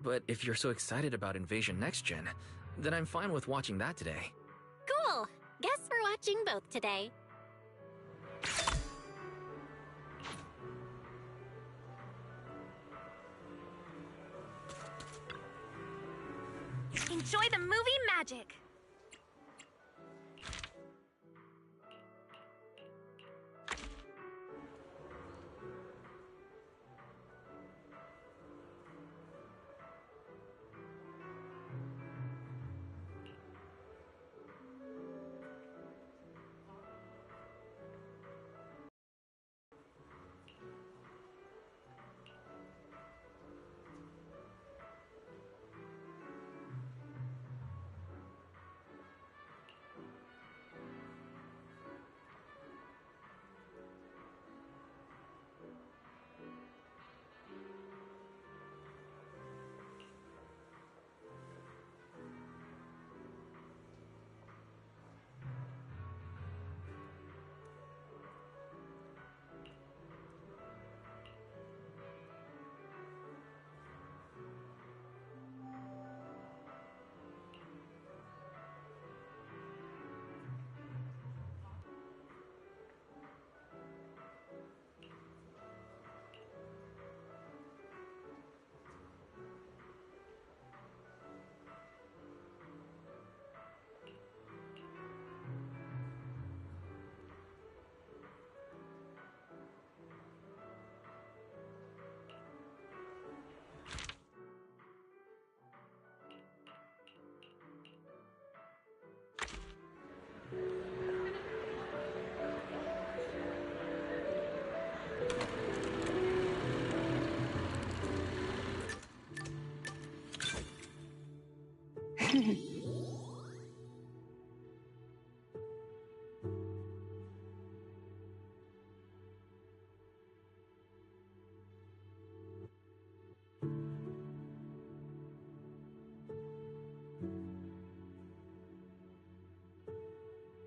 But if you're so excited about Invasion Next Gen, then I'm fine with watching that today. Cool! Guess we're watching both today. Enjoy the movie magic!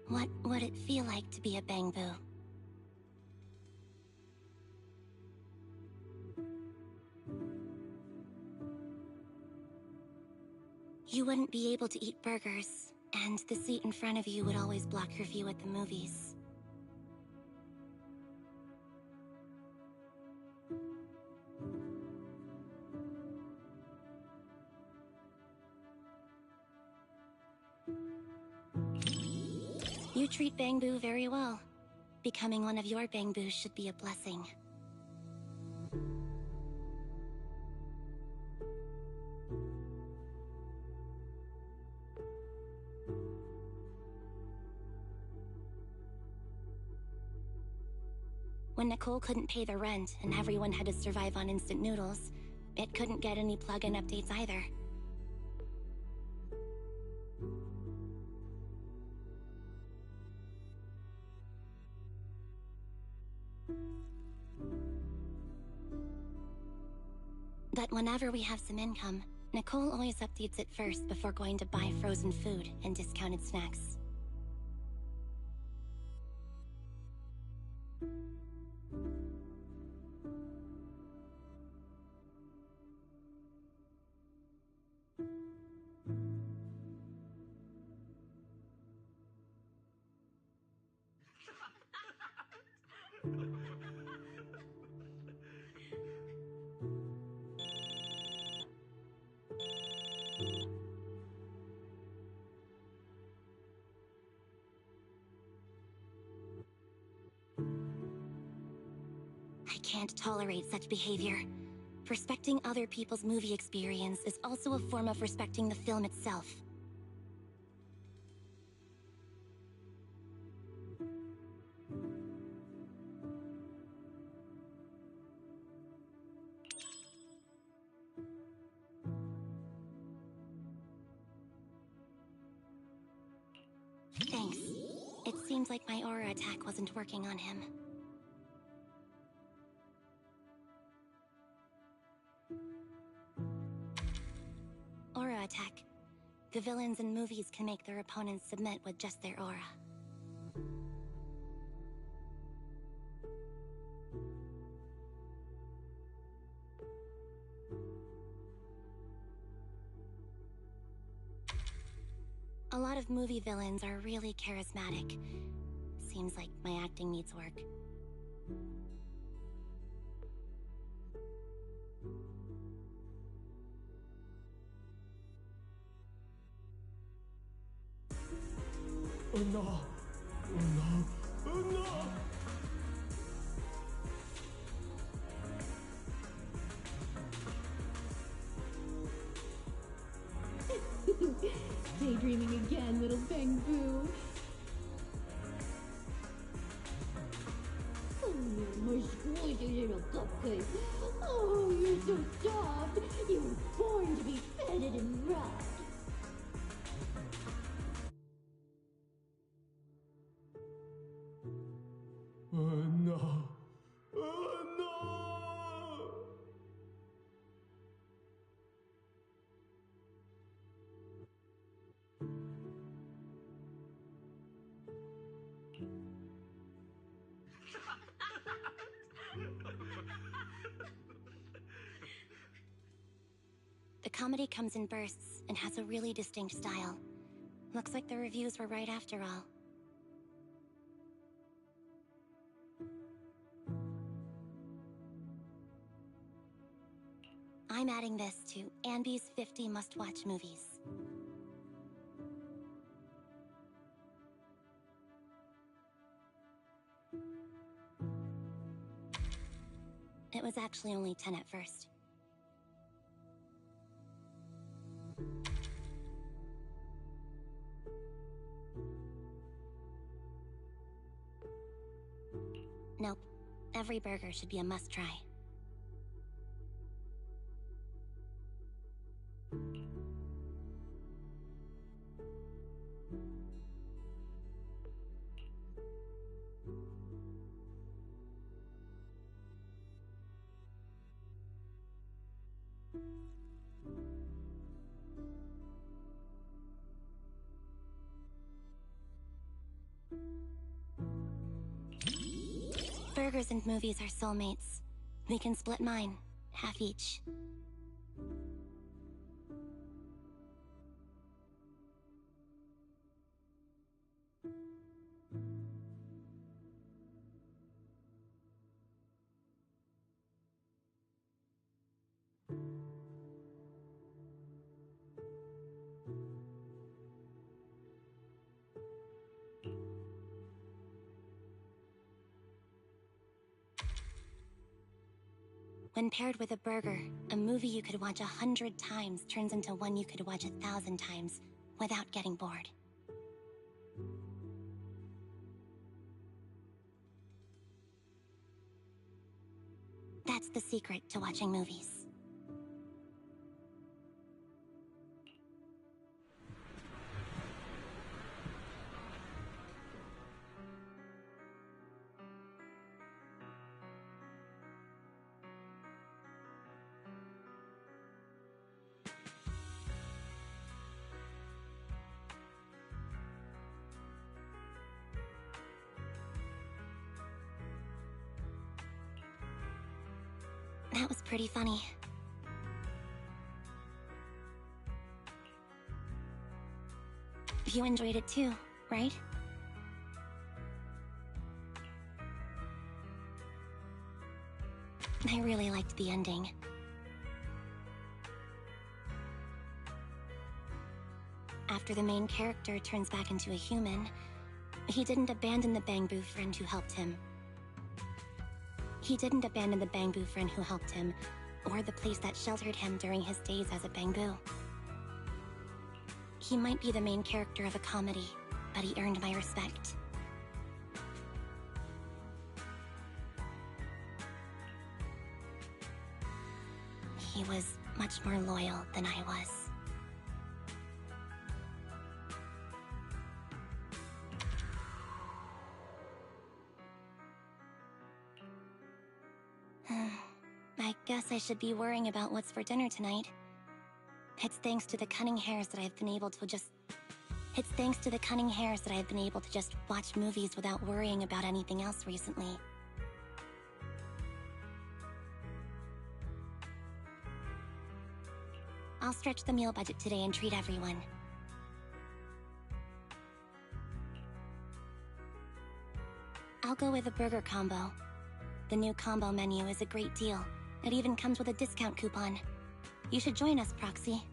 What would it feel like to be a Bangboo? You wouldn't be able to eat burgers, and the seat in front of you would always block your view at the movies. You treat Bangboo very well. Becoming one of your Bangboos should be a blessing. When Nicole couldn't pay the rent and everyone had to survive on instant noodles, it couldn't get any plugin updates either. But whenever we have some income, Nicole always updates it first before going to buy frozen food and discounted snacks. I can't tolerate such behavior. Respecting other people's movie experience is also a form of respecting the film itself. Thanks. It seems like my aura attack wasn't working on him. Aura attack. The villains in movies can make their opponents submit with just their aura. A lot of movie villains are really charismatic. Seems like my acting needs work. Oh no! Oh no! Oh no! Daydreaming again, little Bang-Boo. Oh, my squishy little cupcake. Oh, you're so soft. You were born to be feted and rubbed. Oh no! Oh no! The comedy comes in bursts and has a really distinct style. Looks like the reviews were right after all. I'm adding this to Anby's 50 must-watch movies. It was actually only 10 at first. Nope. Every burger should be a must-try. Burgers and movies are soulmates. We can split mine, half each. When paired with a burger, a movie you could watch 100 times turns into one you could watch 1,000 times without getting bored. That's the secret to watching movies. That was pretty funny. You enjoyed it too, right? I really liked the ending. After the main character turns back into a human, he didn't abandon the Bamboo friend who helped him. He didn't abandon the Bamboo friend who helped him, or the place that sheltered him during his days as a Bamboo. He might be the main character of a comedy, but he earned my respect. He was much more loyal than I was. I guess I should be worrying about what's for dinner tonight. It's thanks to the cunning hairs that I've been able to just watch movies without worrying about anything else recently. I'll stretch the meal budget today and treat everyone. I'll go with a burger combo. The new combo menu is a great deal. It even comes with a discount coupon. You should join us, Proxy.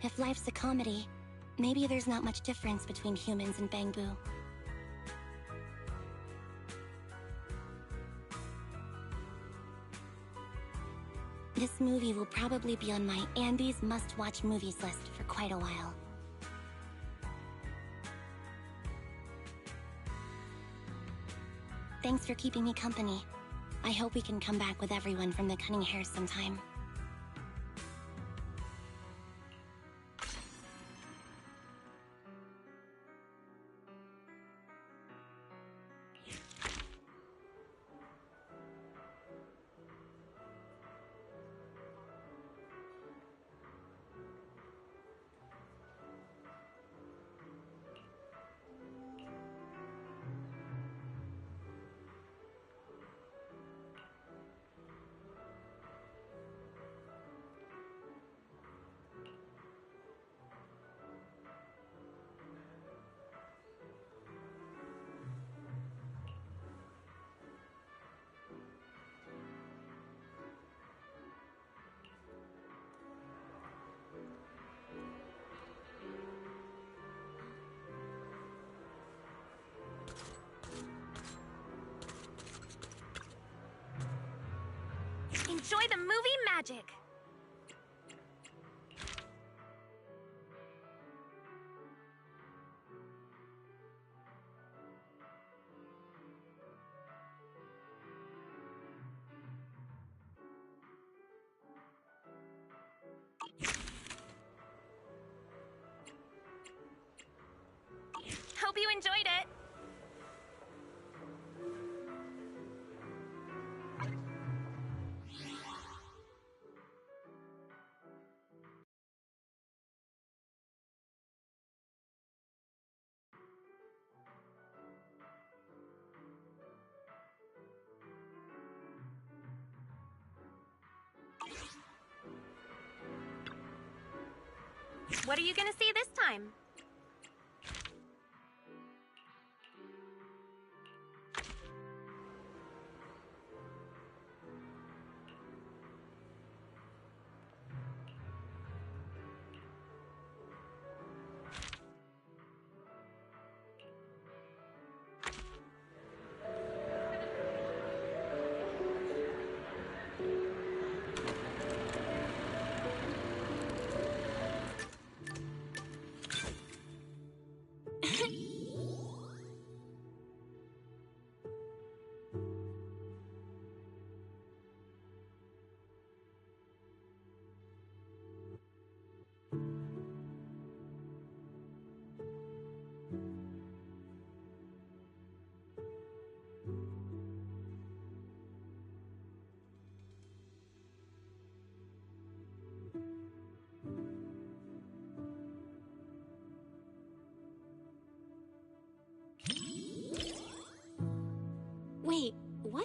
If life's a comedy, maybe there's not much difference between humans and Bamboo. This movie will probably be on my Andy's must-watch movies list for quite a while. Thanks for keeping me company. I hope we can come back with everyone from the Cunning Hairs sometime. Enjoy the movie magic! Hope you enjoyed it! What are you gonna see this time?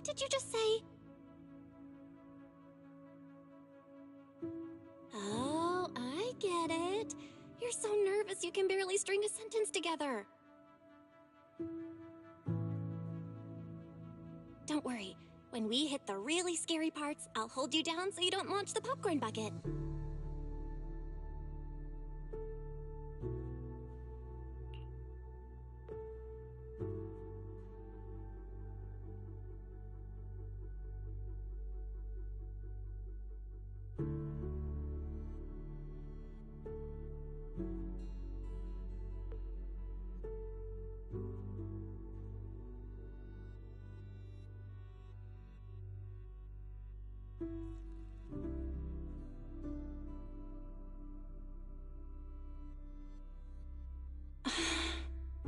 did you just say? Oh, I get it. You're so nervous you can barely string a sentence together. Don't worry. When we hit the really scary parts, I'll hold you down so you don't launch the popcorn bucket.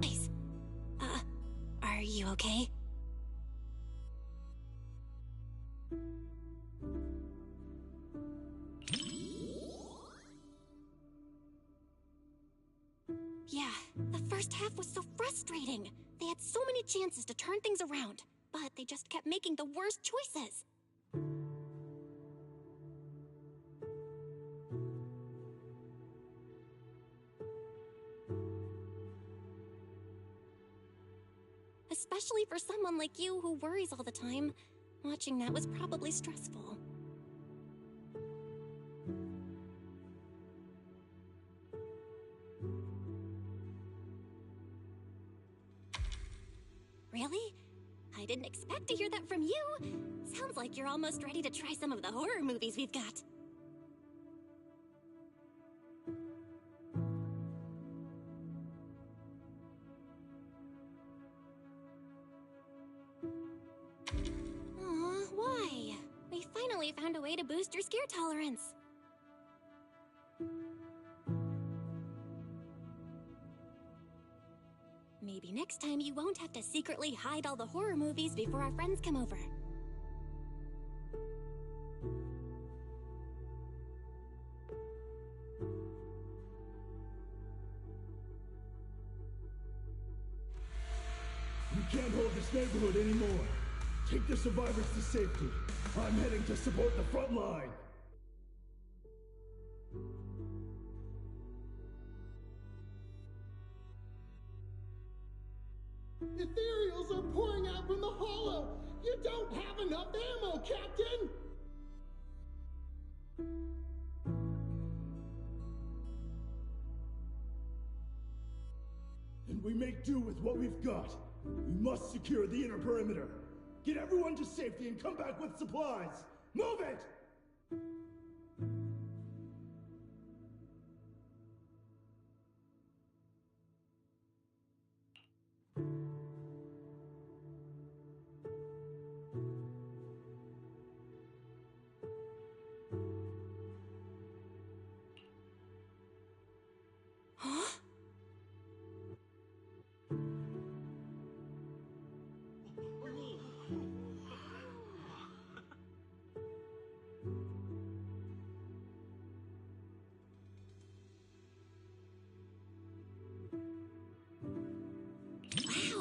Please. Are you okay? Yeah, the first half was so frustrating. They had so many chances to turn things around, but they just kept making the worst choices. Especially for someone like you who worries all the time. Watching that was probably stressful. Really? I didn't expect to hear that from you. Sounds like you're almost ready to try some of the horror movies we've got. Why? We finally found a way to boost your scare tolerance. Maybe next time you won't have to secretly hide all the horror movies before our friends come over. We can't hold this neighborhood anymore. Take the survivors to safety. I'm heading to support the front line. Ethereals are pouring out from the hollow! You don't have enough ammo, Captain! And we make do with what we've got. We must secure the inner perimeter. Get everyone to safety and come back with supplies! Move it! Huh?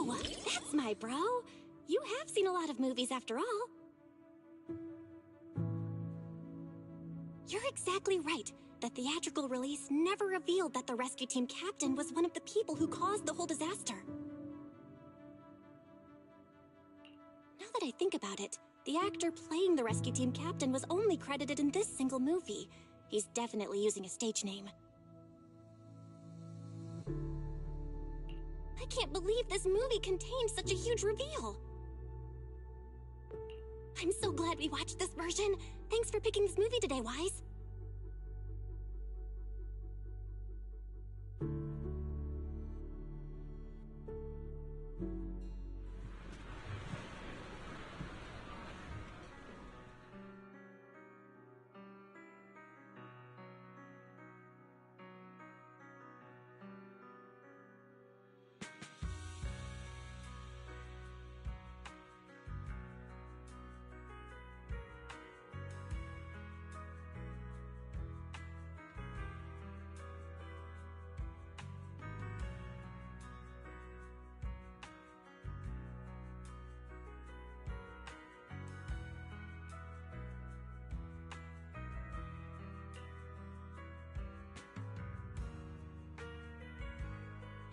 Wow, that's my bro. You have seen a lot of movies after all. You're exactly right. The theatrical release never revealed that the rescue team captain was one of the people who caused the whole disaster. Now that I think about it, the actor playing the rescue team captain was only credited in this single movie. He's definitely using a stage name. I can't believe this movie contained such a huge reveal. I'm so glad we watched this version. Thanks for picking this movie today, Wise.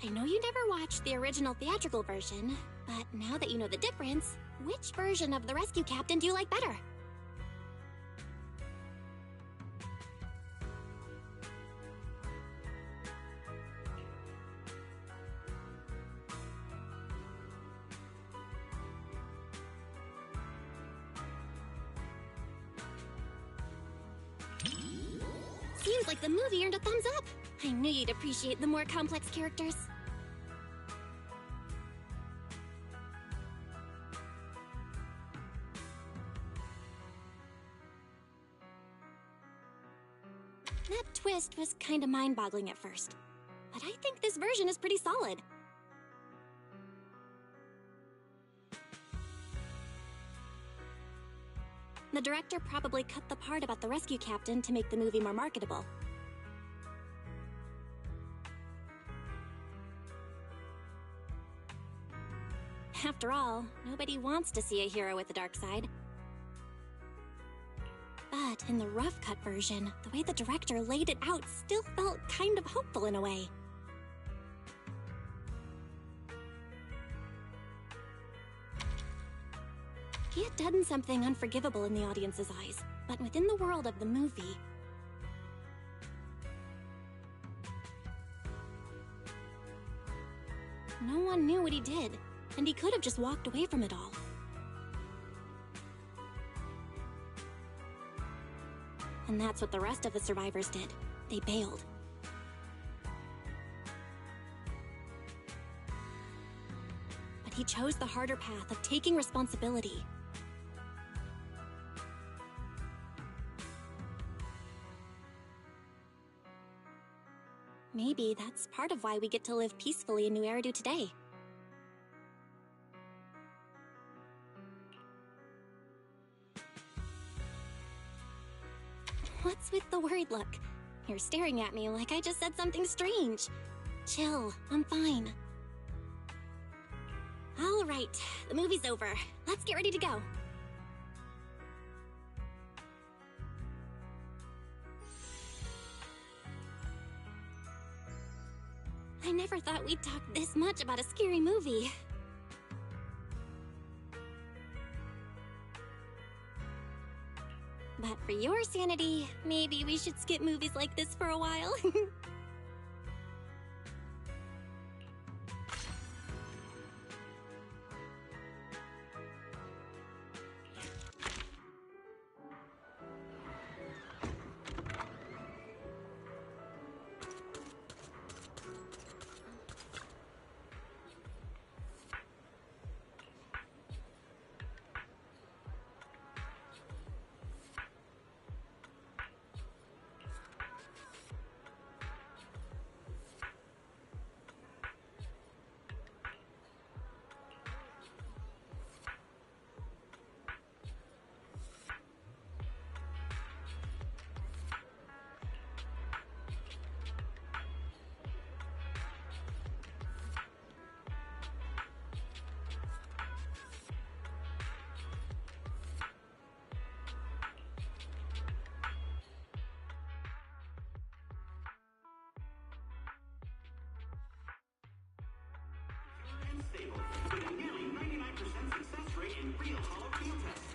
I know you never watched the original theatrical version, but now that you know the difference, which version of the rescue captain do you like better? Seems like the movie earned a thumbs up. I knew you'd appreciate the more complex characters. That twist was kinda mind-boggling at first, but I think this version is pretty solid. The director probably cut the part about the rescue captain to make the movie more marketable. After all, nobody wants to see a hero with a dark side. But in the rough cut version, the way the director laid it out still felt kind of hopeful in a way. He had done something unforgivable in the audience's eyes, but within the world of the movie, no one knew what he did, and he could have just walked away from it all. And that's what the rest of the survivors did. They bailed. But he chose the harder path of taking responsibility. Maybe that's part of why we get to live peacefully in New Eridu today. What's with the worried look? You're staring at me like I just said something strange. Chill, I'm fine. All right, the movie's over. Let's get ready to go. I never thought we'd talk this much about a scary movie. But for your sanity, maybe we should skip movies like this for a while. Stable, with a nearly 99% success rate in real hollow field tests.